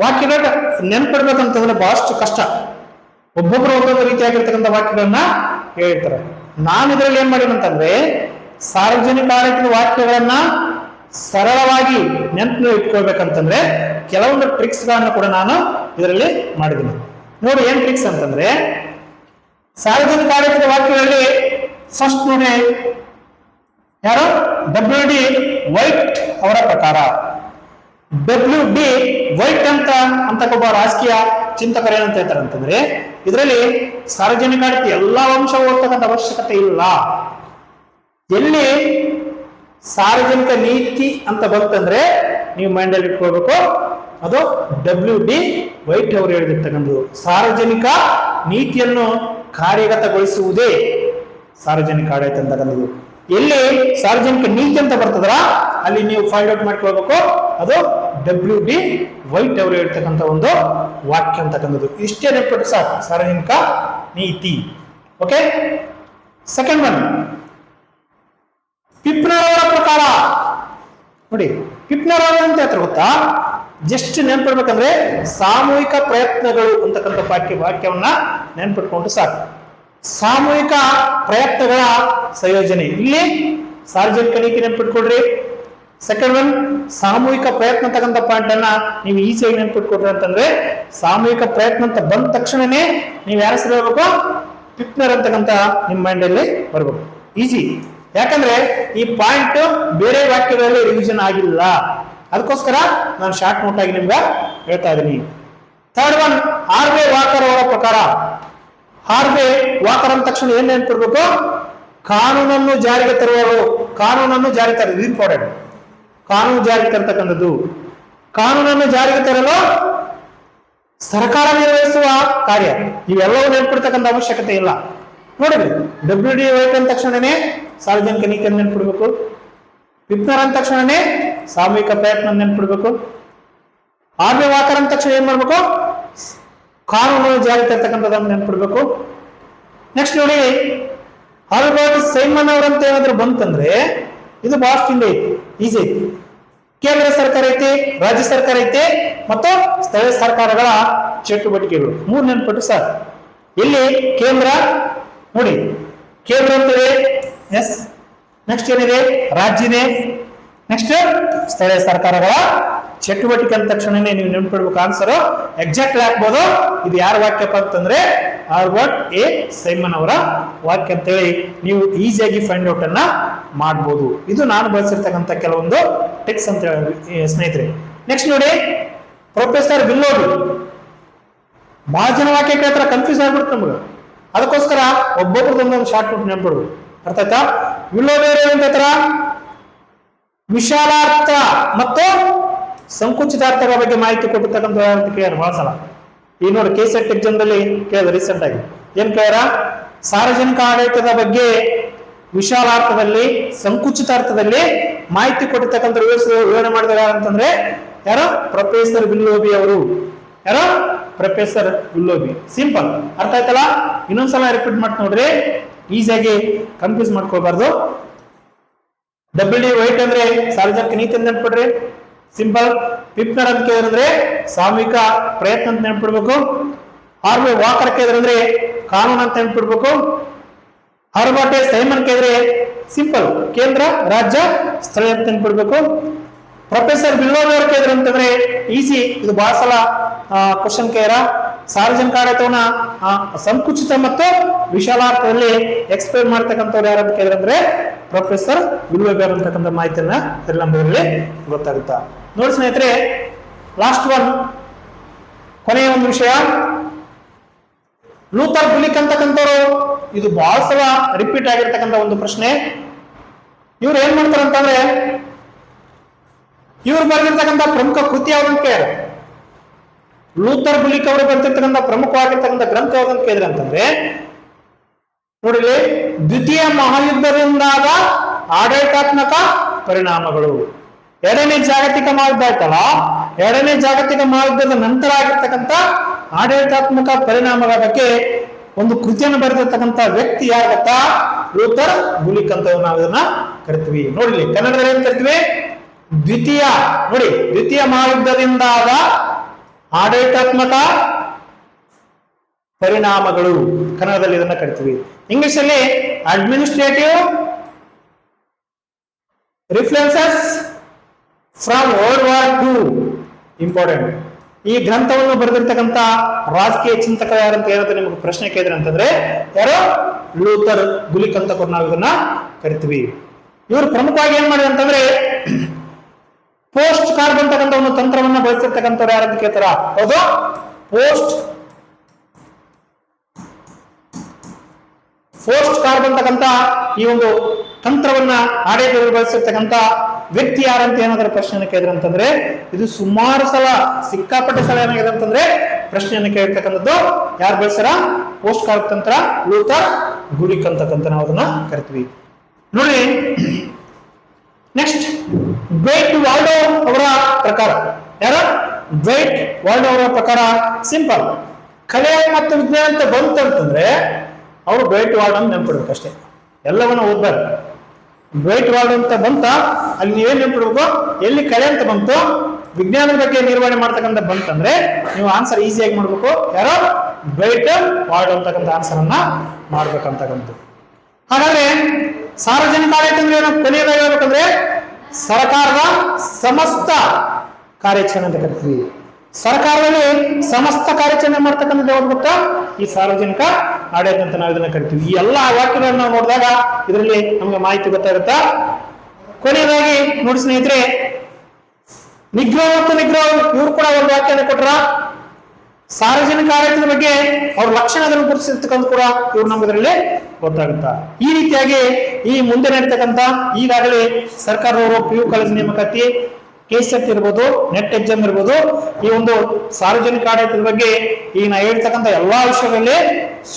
ವಾಕ್ಯಗಳನ್ನ ನೆನ್ಪಿಡ್ಬೇಕಂತಂದ್ರೆ ಬಹಳಷ್ಟು ಕಷ್ಟ. ಒಬ್ಬೊಬ್ಬರು ಒಂದೊಂದು ರೀತಿಯಾಗಿರ್ತಕ್ಕಂಥ ವಾಕ್ಯಗಳನ್ನ ಹೇಳ್ತಾರೆ. ನಾನು ಇದರಲ್ಲಿ ಏನ್ ಮಾಡಿದಂತಂದ್ರೆ ಸಾರ್ವಜನಿಕ ಆಡಳಿತದ ವಾಕ್ಯಗಳನ್ನ ಸರಳವಾಗಿ ನೆನಪು ಇಟ್ಕೊಳ್ಬೇಕಂತಂದ್ರೆ ಕೆಲವೊಂದು ಟ್ರಿಕ್ಸ್ ಗಳನ್ನ ಕೂಡ ನಾನು ಇದರಲ್ಲಿ ಮಾಡಿದ್ದೀನಿ. ನೋಡಿ ಏನ್ ಟ್ರಿಕ್ಸ್ ಅಂತಂದ್ರೆ, ಸಾರ್ವಜನಿಕ ಆಡಳಿತದ ವಾಕ್ಯಗಳಲ್ಲಿ ಫಸ್ಟ್ ನೋಡಿ ಯಾರು? WD ವೈಟ್ ಅವರ ಪ್ರಕಾರ. WD ವೈಟ್ ಅಂತ ಒಬ್ಬ ರಾಜಕೀಯ ಚಿಂತಕರು ಏನಂತ ಹೇಳ್ತಾರೆ ಅಂತಂದ್ರೆ, ಇದರಲ್ಲಿ ಸಾರ್ವಜನಿಕ ಆಡಳಿತ ಎಲ್ಲಾ ಅಂಶ ಓದ್ತಕ್ಕಂಥ ಅವಶ್ಯಕತೆ ಇಲ್ಲ. ಎಲ್ಲಿ ಸಾರ್ವಜನಿಕ ನೀತಿ ಅಂತ ಬಂತಂದ್ರೆ ನೀವು ಮೈಂಡ್ ಅಲ್ಲಿ ಇಟ್ಕೊಳ್ಬೇಕು, ಅದು WD ವೈಟ್ ಅವರು ಹೇಳಿರ್ತಕ್ಕಂಥದ್ದು. ಸಾರ್ವಜನಿಕ ನೀತಿಯನ್ನು ಕಾರ್ಯಗತಗೊಳಿಸುವುದೇ ಸಾರ್ವಜನಿಕ ಆಡಳಿತ ಅಂತಕ್ಕಂಥದ್ದು. ಎಲ್ಲಿ ಸಾರ್ವಜನಿಕ ನೀತಿ ಅಂತ ಬರ್ತದ್ರ ಅಲ್ಲಿ ನೀವು ಫೈಂಡ್ ಔಟ್ ಮಾಡ್ಕೊಳ್ಬೇಕು, ಅದು WD ವೈಟ್ ಅವರು ಹೇಳ್ತಕ್ಕಂಥ ಒಂದು ವಾಕ್ಯ ಅಂತಕ್ಕಂಥದ್ದು. ಇಷ್ಟೇ ನೆನಪಿಟ್ಟು ಸಾಕು, ಸಾರ್ವಜನಿಕ ನೀತಿ. ಓಕೆ, ಸೆಕೆಂಡ್ ಒನ್ ಪಿಪ್ನರ್ ಅವರ ಪ್ರಕಾರ. ನೋಡಿ ಪಿಪ್ನರ್ ಅವರು ಅಂತ ಹೇಳ್ತಾರೆ ಗೊತ್ತಾ? ಜಸ್ಟ್ ನೆನ್ಪಿಡ್ಬೇಕಂದ್ರೆ ಸಾಮೂಹಿಕ ಪ್ರಯತ್ನಗಳು ಅಂತಕ್ಕಂಥ ವಾಕ್ಯವನ್ನ ನೆನ್ಪಿಟ್ಕೊಂಡು ಸಾಕು. ಸಾಮೂಹಿಕ ಪ್ರಯತ್ನಗಳ ಸಂಯೋಜನೆ, ಇಲ್ಲಿ ಸಾರ್ವಜನಿಕ ನೀತಿ ನೆನ್ಪಿಟ್ಕೊಡ್ರಿ. ಸೆಕೆಂಡ್ ಒನ್ ಸಾಮೂಹಿಕ ಪ್ರಯತ್ನ ಅಂತಕ್ಕಂಥ ಪಾಯಿಂಟ್ ಅನ್ನ ನೀವು ಈಸಿಯಾಗಿ ನೆನ್ಪಿಟ್ಕೊಡ್ರಿ ಅಂತಂದ್ರೆ, ಸಾಮೂಹಿಕ ಪ್ರಯತ್ನ ಅಂತ ಬಂದ ತಕ್ಷಣನೇ ನೀವು ಯಾರ ಹೆಸರು ಹೇಳ್ಬೇಕು? ಪಿಪ್ನರ್ ಅಂತಕ್ಕಂಥ ನಿಮ್ಮ ಮೈಂಡ್ ಅಲ್ಲಿ ಬರ್ಬೇಕು. ಈಸಿ, ಯಾಕಂದ್ರೆ ಈ ಪಾಯಿಂಟ್ ಬೇರೆ ವಾಕ್ಯಗಳಲ್ಲಿ ರಿವಿಷನ್ ಆಗಿಲ್ಲ, ಅದಕ್ಕೋಸ್ಕರ ನಾನು ಶಾರ್ಟ್ ನೋಟ್ ಆಗಿ ನಿಮ್ಗೆ ಹೇಳ್ತಾ ಇದ್ದೀನಿ. ಥರ್ಡ್ ಒನ್ ಹಾರ್ವೆ ವಾಕರ್ ಅವರ ಪ್ರಕಾರ. ಹಾರ್ವೆ ವಾಕರ್ ಅಂದ ತಕ್ಷಣ ಏನ್ ನೆನ್ಪಿಡ್ಬೇಕು? ಕಾನೂನನ್ನು ಜಾರಿಗೆ ತರುವವರು. ಕಾನೂನನ್ನು ಜಾರಿ ತರ ಇಂಪಾರ್ಟೆಂಟ್. ಕಾನೂನು ಜಾರಿಗೆ ತರತಕ್ಕಂಥದ್ದು. ಕಾನೂನನ್ನು ಜಾರಿಗೆ ತರಲು ಸರ್ಕಾರ ನಿರ್ವಹಿಸುವ ಕಾರ್ಯ. ಇವೆಲ್ಲವೂ ನೆನ್ಪಿಡ್ತಕ್ಕಂಥ ಅವಶ್ಯಕತೆ ಇಲ್ಲ. ನೋಡಿದ್ರಿ WD ವೈಟ್ ಅಂದ ತಕ್ಷಣನೇ ಸಾರ್ವಜನಿಕ ನೀತಿಯನ್ನು ನೆನ್ಪಿಡ್ಬೇಕು. ವಿಪ್ನರ್ ಅಂದ ತಕ್ಷಣನೇ ಸಾಮೂಹಿಕ ಪ್ರಯತ್ನ ನೆನ್ಪಿಡ್ಬೇಕು. ಆರ್ಮಿ ವಾಕರ್ ಅಂದ ತಕ್ಷಣ ಏನ್ ಮಾಡ್ಬೇಕು, ಕಾನೂನು ಜಾರಿ ತರ್ತಕ್ಕಂಥದ್ದನ್ನು ನೆನ್ಪಿಡ್ಬೇಕು. ನೆಕ್ಸ್ಟ್ ನೋಡಿ, ಆಲ್ಬರ್ಟ್ ಸೈಮನ್ ಅವರಂತ ಏನಾದ್ರು ಬಂತಂದ್ರೆ ಇದು ಬಹಳಷ್ಟು ಹಿಂದೆ ಐತಿ, ಈಸಿ ಐತಿ. ಕೇಂದ್ರ ಸರ್ಕಾರ ಐತಿ, ರಾಜ್ಯ ಸರ್ಕಾರ ಐತಿ ಮತ್ತು ಸ್ಥಳೀಯ ಸರ್ಕಾರಗಳ ಚಟುವಟಿಕೆಗಳು 3 ನೆನ್ಪಿಟ್ಟು ಸರ್. ಇಲ್ಲಿ ಕೇಂದ್ರ ನೋಡಿ, ಕೇಂದ್ರ ಅಂತಿದೆ, ಎಸ್. ನೆಕ್ಸ್ಟ್ ಏನಿದೆ, ರಾಜ್ಯ ಇದೆ. ನೆಕ್ಸ್ಟ್ ಸ್ಥಳೀಯ ಸರ್ಕಾರಗಳ ಚಟುವಟಿಕೆ ಅಂದ ತಕ್ಷಣನೇ ನೀವು ನೆನ್ಪಿಡ್ಬೇಕು. ಆನ್ಸರ್ ಎಕ್ಸಾಕ್ಟ್ ಹಾಕ್ಬೋದು. ಇದು ಯಾರ ವಾಕ್ಯಪ್ಪ ಅಂತಂದ್ರೆ ಆಲ್ಬರ್ಟ್ ಎ ಸೈಮನ್ ಅವರ ವಾಕ್ಯ ಅಂತೇಳಿ ನೀವು ಈಸಿಯಾಗಿ ಫೈಂಡ್ ಔಟ್ ಅನ್ನ ಮಾಡ್ಬೋದು. ಇದು ನಾನು ಬಳಸಿರ್ತಕ್ಕಂಥ ಕೆಲವೊಂದು ಟಿಪ್ಸ್ ಅಂತ ಹೇಳಿ ಸ್ನೇಹಿತರೆ. ನೆಕ್ಸ್ಟ್ ನೋಡಿ, ಪ್ರೊಫೆಸರ್ ವಿಲ್ಲೋಬಿ. ಬಹಳ ಜನ ವಾಕ್ಯ ಕೇಳ್ತಾರ, ಕನ್ಫ್ಯೂಸ್ ಆಗ್ಬಿಡುತ್ತೆ ನಮ್ಗೆ. ಅದಕ್ಕೋಸ್ಕರ ಒಬ್ಬೊಬ್ರದೊಂದೊಂದು ಶಾರ್ಟ್ ನೋಟ್ ನೆನ್ಪಿಡ್ಬೋದು. ಅರ್ಥ ಆಯ್ತಾ? ವಿಲ್ಲೋಬಿ ಅಂತ ಹೇಳ್ತಾರ ವಿಶಾಲಾರ್ಥ ಮತ್ತು ಸಂಕುಚಿತಾರ್ಥಗಳ ಬಗ್ಗೆ ಮಾಹಿತಿ ಕೊಟ್ಟಿರ್ತಕ್ಕಂಥ ಕೇಳ್ಯಾರ ಬಹಳ ಸಲ. ಈ ನೋಡಿ ಕೆಸೆಟ್ ಎಕ್ಸಾಮ್ ದಲ್ಲಿ ಕೇಳಿದ ರೀಸೆಂಟ್ ಆಗಿ ಏನ್ ಕೇಳ್ಯಾರ, ಸಾರ್ವಜನಿಕ ಆಡಳಿತದ ಬಗ್ಗೆ ವಿಶಾಲಾರ್ಥದಲ್ಲಿ ಸಂಕುಚಿತಾರ್ಥದಲ್ಲಿ ಮಾಹಿತಿ ಕೊಟ್ಟಿರ್ತಕ್ಕಂಥ ವಿವರಣೆ ಮಾಡಿದ ಯಾರಂತಂದ್ರೆ ಯಾರು, ಪ್ರೊಫೆಸರ್ ವಿಲ್ಲೋಬಿ ಅವರು. ಯಾರು, ಪ್ರೊಫೆಸರ್ ವಿಲ್ಲೋಬಿ. ಸಿಂಪಲ್, ಅರ್ಥ ಆಯ್ತಲ್ಲ? ಇನ್ನೊಂದ್ಸಲ ರಿಪೀಟ್ ಮಾಡಿ ನೋಡ್ರಿ, ಈಸಿಯಾಗಿ ಕನ್ಫ್ಯೂಸ್ ಮಾಡ್ಕೊಳ್ಬಾರ್ದು. ಡಬ್ಲ್ಯೂ ಡಿ ವೈಟ್ ಅಂದ್ರೆ ಸಾರ್ವಜನಿಕ ನೀತಿ ಅಂತ ನೆನ್ಪಿಡ್ರಿ, ಸಿಂಪಲ್. ವಿಪ್ನರ್ ಅಂತ ಕೇಳಿದ್ರೆ ಸಾಮೂಹಿಕ ಪ್ರಯತ್ನ ಅಂತ ನೆನ್ಪಿಡ್ಬೇಕು. ಆರ್ಮಿ ವಾಕರ್ ಕೇಳಿದ್ರೆ ಕಾನೂನು ಅಂತ ನೆನ್ಪಿಡ್ಬೇಕು. ಆಲ್ಬರ್ಟ್ ಸೈಮನ್ ಕೇಳಿದ್ರೆ ಸಿಂಪಲ್, ಕೇಂದ್ರ, ರಾಜ್ಯ, ಸ್ಥಳೀಯ ಅಂತ ನೆನ್ಪಿಡ್ಬೇಕು. ಪ್ರೊಫೆಸರ್ ವಿಲ್ಲೋಬಿ ಅವರು ಕೇಳಿದ್ರೆ ಅಂತಂದ್ರೆ ಈಸಿ, ಇದು ಬಹಳ ಸಲ ಕ್ವಶನ್ ಕೇಳ. ಸಾರ್ವಜನಿಕ ಆಡಳಿತವನ್ನ ಸಂಕುಚಿತ ಮತ್ತು ವಿಶಾಲಾರ್ಥದಲ್ಲಿ ಎಕ್ಸ್ಪ್ಲೇನ್ ಮಾಡ್ತಕ್ಕಂಥವ್ರು ಯಾರು ಅಂತ ಕೇಳಿದ್ರೆ ಅಂದ್ರೆ ಪ್ರೊಫೆಸರ್ ವಿಲ್ಲೋಬಿ ಅವರು ಅಂತಕ್ಕಂಥ ಮಾಹಿತಿಯನ್ನ ನಮ್ಮಲ್ಲಿ ಗೊತ್ತಾಗುತ್ತಾ. ನೋಡಿ ಸ್ನೇಹಿತರೆ, ಲಾಸ್ಟ್ ಒನ್, ಕೊನೆಯ ಒಂದು ವಿಷಯ, ಲೂಥರ್ ಗುಲಿಕ್ ಅಂತಕ್ಕಂಥವ್ರು. ಇದು ಬಹಳ ಸಲ ರಿಪೀಟ್ ಆಗಿರ್ತಕ್ಕಂಥ ಒಂದು ಪ್ರಶ್ನೆ. ಇವ್ರು ಏನ್ ಮಾಡ್ತಾರೆ ಅಂತಂದ್ರೆ, ಇವ್ರು ಬರೆದಿರ್ತಕ್ಕಂಥ ಪ್ರಮುಖ ಕೃತಿ ಯಾವ್ದಂತ ಕೇಳ. ಲೂಥರ್ ಗುಲಿಕ್ ಅವರು ಬರೆದಿರ್ತಕ್ಕಂಥ ಪ್ರಮುಖವಾಗಿರ್ತಕ್ಕಂಥ ಗ್ರಂಥ ಯಾವ್ದಂತ ಕೇಳಿದ್ರೆ ಅಂತಂದ್ರೆ ನೋಡಿಲಿ, ದ್ವಿತೀಯ ಮಹಾಯುದ್ಧದಿಂದಾದ ಆಡಳಿತಾತ್ಮಕ ಪರಿಣಾಮಗಳು. ಎರಡನೇ ಜಾಗತಿಕ ಮಹಾಯುದ್ಧ ಆಯ್ತಲ್ಲ, ಎರಡನೇ ಜಾಗತಿಕ ಮಹಾಯುದ್ಧದ ನಂತರ ಆಗಿರ್ತಕ್ಕಂಥ ಆಡಳಿತಾತ್ಮಕ ಪರಿಣಾಮಗಳ ಬಗ್ಗೆ ಒಂದು ಕೃತಿಯನ್ನು ಬರೆದಿರ್ತಕ್ಕಂಥ ವ್ಯಕ್ತಿ ಯಾರು ಗೊತ್ತಾ? ಲೂಥರ್ ಗುಲಿಕ್ ಅಂತ ನಾವು ಇದನ್ನ ಕರಿತೀವಿ. ನೋಡಿಲಿ, ಕನ್ನಡದಲ್ಲಿ ಏನ್ ಕರಿತೀವಿ? ದ್ವಿತೀಯ, ನೋಡಿ, ದ್ವಿತೀಯ ಮಹಾಯುದ್ಧದಿಂದಾದ ಆಡಳಿತಾತ್ಮಕ ಪರಿಣಾಮಗಳು, ಕನ್ನಡದಲ್ಲಿ ಇದನ್ನ ಕರಿತೀವಿ. ಇಂಗ್ಲಿಷ್ ಅಲ್ಲಿ administrative reflections from world war II. Important. ಈ ಗ್ರಂಥವನ್ನು ಬರೆದಿರ್ತಕ್ಕಂಥ ರಾಜಕೀಯ ಚಿಂತಕ ಯಾರಂತ ಹೇಳಿದ್ರೆ ನಿಮಗೆ ಪ್ರಶ್ನೆ ಕೇಳಿದ್ರೆ ಅಂತಂದ್ರೆ ಯಾರು? ಲೂಥರ್ ಗುಲಿಕ್ ಅಂತ ನಾವು ಇದನ್ನ ಕರಿತೀವಿ. ಇವರು ಪ್ರಮುಖವಾಗಿ ಏನ್ ಮಾಡಿದ್ರು ಅಂತಂದ್ರೆ ಪೋಸ್ಟ್ ಕಾರ್ಡ್ ಅಂತಕ್ಕಂಥ ಒಂದು ತಂತ್ರವನ್ನ ಬಳಸಿರ್ತಕ್ಕಂಥವ್ರು ಯಾರಂತ ಕೇಳ್ತಾರ? ಹೌದು, ಪೋಸ್ಟ್ ಕಾರ್ಡ್ ಅಂತಕ್ಕಂಥ ಈ ಒಂದು ತಂತ್ರವನ್ನ ಆಡಳಿತದಲ್ಲಿ ಬಳಸಿರ್ತಕ್ಕಂಥ ವ್ಯಕ್ತಿ ಯಾರಂತ ಏನಾದ್ರೂ ಪ್ರಶ್ನೆಯನ್ನು ಕೇಳಿದ್ರೆ ಅಂತಂದ್ರೆ ಇದು ಸುಮಾರು ಸಲ, ಸಿಕ್ಕಾಪಟ್ಟೆ ಸಲ ಏನಾಗಿದೆ ಅಂತಂದ್ರೆ ಪ್ರಶ್ನೆಯನ್ನು ಕೇಳಿರ್ತಕ್ಕಂಥದ್ದು ಯಾರು ಬಳಸ್ಯಾರ? ಪೋಸ್ಟ್ ಕಾರ್ಡ್ ತಂತ್ರ, ಲೂಥರ್ ಗುಲಿಕ್ ಅಂತಕ್ಕಂಥ ನಾವು ಅದನ್ನ ಕರಿತೀವಿ. ನೋಡಿ, ನೆಕ್ಸ್ಟ್ ಡ್ವೈಟ್ ವಾಲ್ಡೋ ಅವರ ಪ್ರಕಾರ, ಯಾರ? ಡ್ವೈಟ್ ವಾಲ್ಡೋ ಅವರ ಪ್ರಕಾರ ಸಿಂಪಲ್, ಕಲೆ ಮತ್ತು ವಿಜ್ಞಾನ ಅಂತ ಬಂತಂತಂದ್ರೆ ಅವರು ಡ್ವೈಟ್ ವಾಲ್ಡೋ ಅಂತ ನೆನ್ಪಿಡ್ಬೇಕಷ್ಟೇ, ಎಲ್ಲವನ್ನ ಓದ್ಬಾರ್ದು. ಡ್ವೈಟ್ ವಾಲ್ಡೋ ಅಂತ ಬಂತ ಅಲ್ಲಿ ನೀವೇನ್ ನೆನ್ಪಿಡ್ಬೇಕು? ಎಲ್ಲಿ ಕಲೆ ಅಂತ ಬಂತು, ವಿಜ್ಞಾನದ ಬಗ್ಗೆ ನಿರ್ವಹಣೆ ಮಾಡ್ತಕ್ಕಂಥ ಬಂತಂದ್ರೆ ನೀವು ಆನ್ಸರ್ ಈಸಿಯಾಗಿ ಮಾಡ್ಬೇಕು. ಯಾರೋ ಡ್ವೈಟ್ ವಾಲ್ಡೋ ಅಂತಕ್ಕಂಥ ಆನ್ಸರ್ ಅನ್ನ ಮಾಡ್ಬೇಕಂತಕ್ಕಂಥದ್ದು. ಹಾಗಾದ್ರೆ ಸಾರ್ವಜನಿಕ ಆಡಳಿತ ಅಂದ್ರೆ ಏನು? ಕೊನೆಯದಾಗಿ ಹೇಳ್ಬೇಕಂದ್ರೆ ಸರ್ಕಾರದ ಸಮಸ್ತ ಕಾರ್ಯಾಚರಣೆ ಅಂತ ಕರಿತೀವಿ. ಸರ್ಕಾರದಲ್ಲಿ ಸಮಸ್ತ ಕಾರ್ಯಾಚರಣೆ ಮಾಡ್ತಕ್ಕಂಥದ್ದು ಯಾವ್ದು ಗೊತ್ತಾ? ಈ ಸಾರ್ವಜನಿಕ ಆಡಳಿತ ಅಂತ ನಾವು ಇದನ್ನ ಕರಿತೀವಿ. ಈ ಎಲ್ಲಾ ವಾಕ್ಯಗಳನ್ನ ನಾವು ನೋಡಿದಾಗ ಇದರಲ್ಲಿ ನಮಗೆ ಮಾಹಿತಿ ಗೊತ್ತಾಗುತ್ತಾ. ಕೊನೆಯದಾಗಿ ನೋಡಿ ಸ್ನೇಹಿತರೆ, ನಿಗ್ರಹ ಮತ್ತು ನಿಗ್ರಹ ಇವರು ಕೂಡ ಒಂದು ವಾಕ್ಯನ ಕೊಟ್ರ. ಸಾರ್ವಜನಿಕ ಆಡಳಿತದ ಬಗ್ಗೆ ಅವ್ರ ಲಕ್ಷಣಗಳನ್ನು ಗುರುತಿಸಿರ್ತಕ್ಕಂಥ ಕೂಡ ಇವ್ರು ನಮ್ಮದ್ರಲ್ಲಿ ಗೊತ್ತಾಗುತ್ತಾ. ಈ ರೀತಿಯಾಗಿ ಈ ಮುಂದೆ ನಡೀತಕ್ಕಂಥ ಈಗಾಗಲೇ ಸರ್ಕಾರದವರು PU ಕಾಲೇಜ್ ನೇಮಕಾತಿ, KCET ಇರ್ಬೋದು, ನೆಟ್ ಎಕ್ಸಾಮ್ ಇರ್ಬೋದು, ಈ ಒಂದು ಸಾರ್ವಜನಿಕ ಆಡಳಿತದ ಬಗ್ಗೆ ಈಗ ನಾ ಹೇಳ್ತಕ್ಕಂಥ ಎಲ್ಲಾ ವಿಷಯಗಳಲ್ಲಿ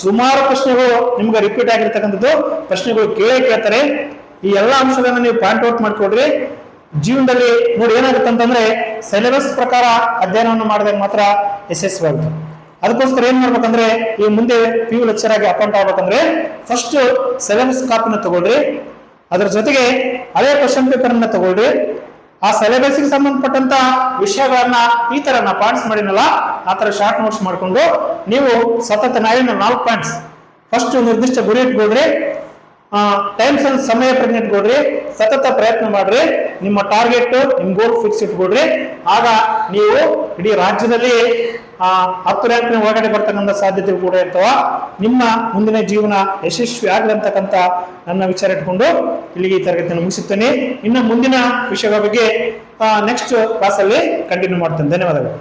ಸುಮಾರು ಪ್ರಶ್ನೆಗಳು ನಿಮ್ಗೆ ರಿಪೀಟ್ ಆಗಿರ್ತಕ್ಕಂಥದ್ದು ಪ್ರಶ್ನೆಗಳು ಕೇಳ್ತಾರೆ. ಈ ಎಲ್ಲ ಅಂಶಗಳನ್ನ ನೀವು ಪಾಯಿಂಟ್ ಔಟ್ ಮಾಡ್ಕೊಡ್ರಿ. ಜೀವನದಲ್ಲಿ ನೋಡಿ ಏನಾಗುತ್ತೆ ಅಂತಂದ್ರೆ ಸಿಲೆಬಸ್ ಪ್ರಕಾರ ಅಧ್ಯಯನವನ್ನು ಮಾಡಿದಾಗ ಮಾತ್ರ ಯಶಸ್ವಿ ಆಗುತ್ತೆ. ಅದಕ್ಕೋಸ್ಕರ ಏನ್ ಮಾಡ್ಬೇಕಂದ್ರೆ ಈ ಮುಂದೆ PU ಲೆಕ್ಚರ್ ಆಗಿ ಅಪಾಯಿಂಟ್ ಆಗ್ಬೇಕಂದ್ರೆ ಫಸ್ಟ್ ಸಿಲೆಬಸ್ ಕಾಪಿನ ತಗೊಳ್ರಿ. ಅದ್ರ ಜೊತೆಗೆ ಹಳೆ ಕ್ವಶನ್ ಪೇಪರ್ ಅನ್ನ ತಗೊಳ್ರಿ. ಆ ಸಿಲೆಬಸ್ ಗೆ ಸಂಬಂಧಪಟ್ಟಂತ ವಿಷಯಗಳನ್ನ ಈ ತರ ನಾ ಪಾಯಿಂಟ್ಸ್ ಮಾಡಿನಲ್ಲ ಆ ತರ ಶಾರ್ಟ್ ನೋಟ್ಸ್ ಮಾಡ್ಕೊಂಡು ನೀವು ಸತತ 4 ಪಾಯಿಂಟ್ಸ್ ಫಸ್ಟ್ ನಿರ್ದಿಷ್ಟ ಗುರಿ ಇಟ್ಕೊಳ್ರಿ. ಟೈಮ್ ಸೆನ್ಸ್ ಸಮಯ ಪ್ರಜ್ಞೆ ಇಟ್ಕೊಳ್ರಿ. ಸತತ ಪ್ರಯತ್ನ ಮಾಡ್ರಿ. ನಿಮ್ಮ ಟಾರ್ಗೆಟ್ ನಿಮ್ ಗೋಲ್ ಫಿಕ್ಸ್ ಇಟ್ಕೊಳ್ರಿ. ಆಗ ನೀವು ಇಡೀ ರಾಜ್ಯದಲ್ಲಿ 10 ರ್ಯಾಂಕ್ನ ಒಳಗಡೆ ಬರ್ತಕ್ಕಂಥ ಸಾಧ್ಯತೆ ಕೂಡ ಇರ್ತವ. ನಿಮ್ಮ ಮುಂದಿನ ಜೀವನ ಯಶಸ್ವಿ ಆಗಲಿ ಅಂತಕ್ಕಂಥ ನನ್ನ ವಿಚಾರ ಇಟ್ಕೊಂಡು ಇಲ್ಲಿಗೆ ಈ ತರಗತಿಯನ್ನು ಮುಗಿಸುತ್ತೇನೆ. ಇನ್ನು ಮುಂದಿನ ವಿಷಯಗಳ ಬಗ್ಗೆ ನೆಕ್ಸ್ಟ್ ಕ್ಲಾಸ್ ಅಲ್ಲಿ ಕಂಟಿನ್ಯೂ ಮಾಡ್ತೇನೆ. ಧನ್ಯವಾದಗಳು.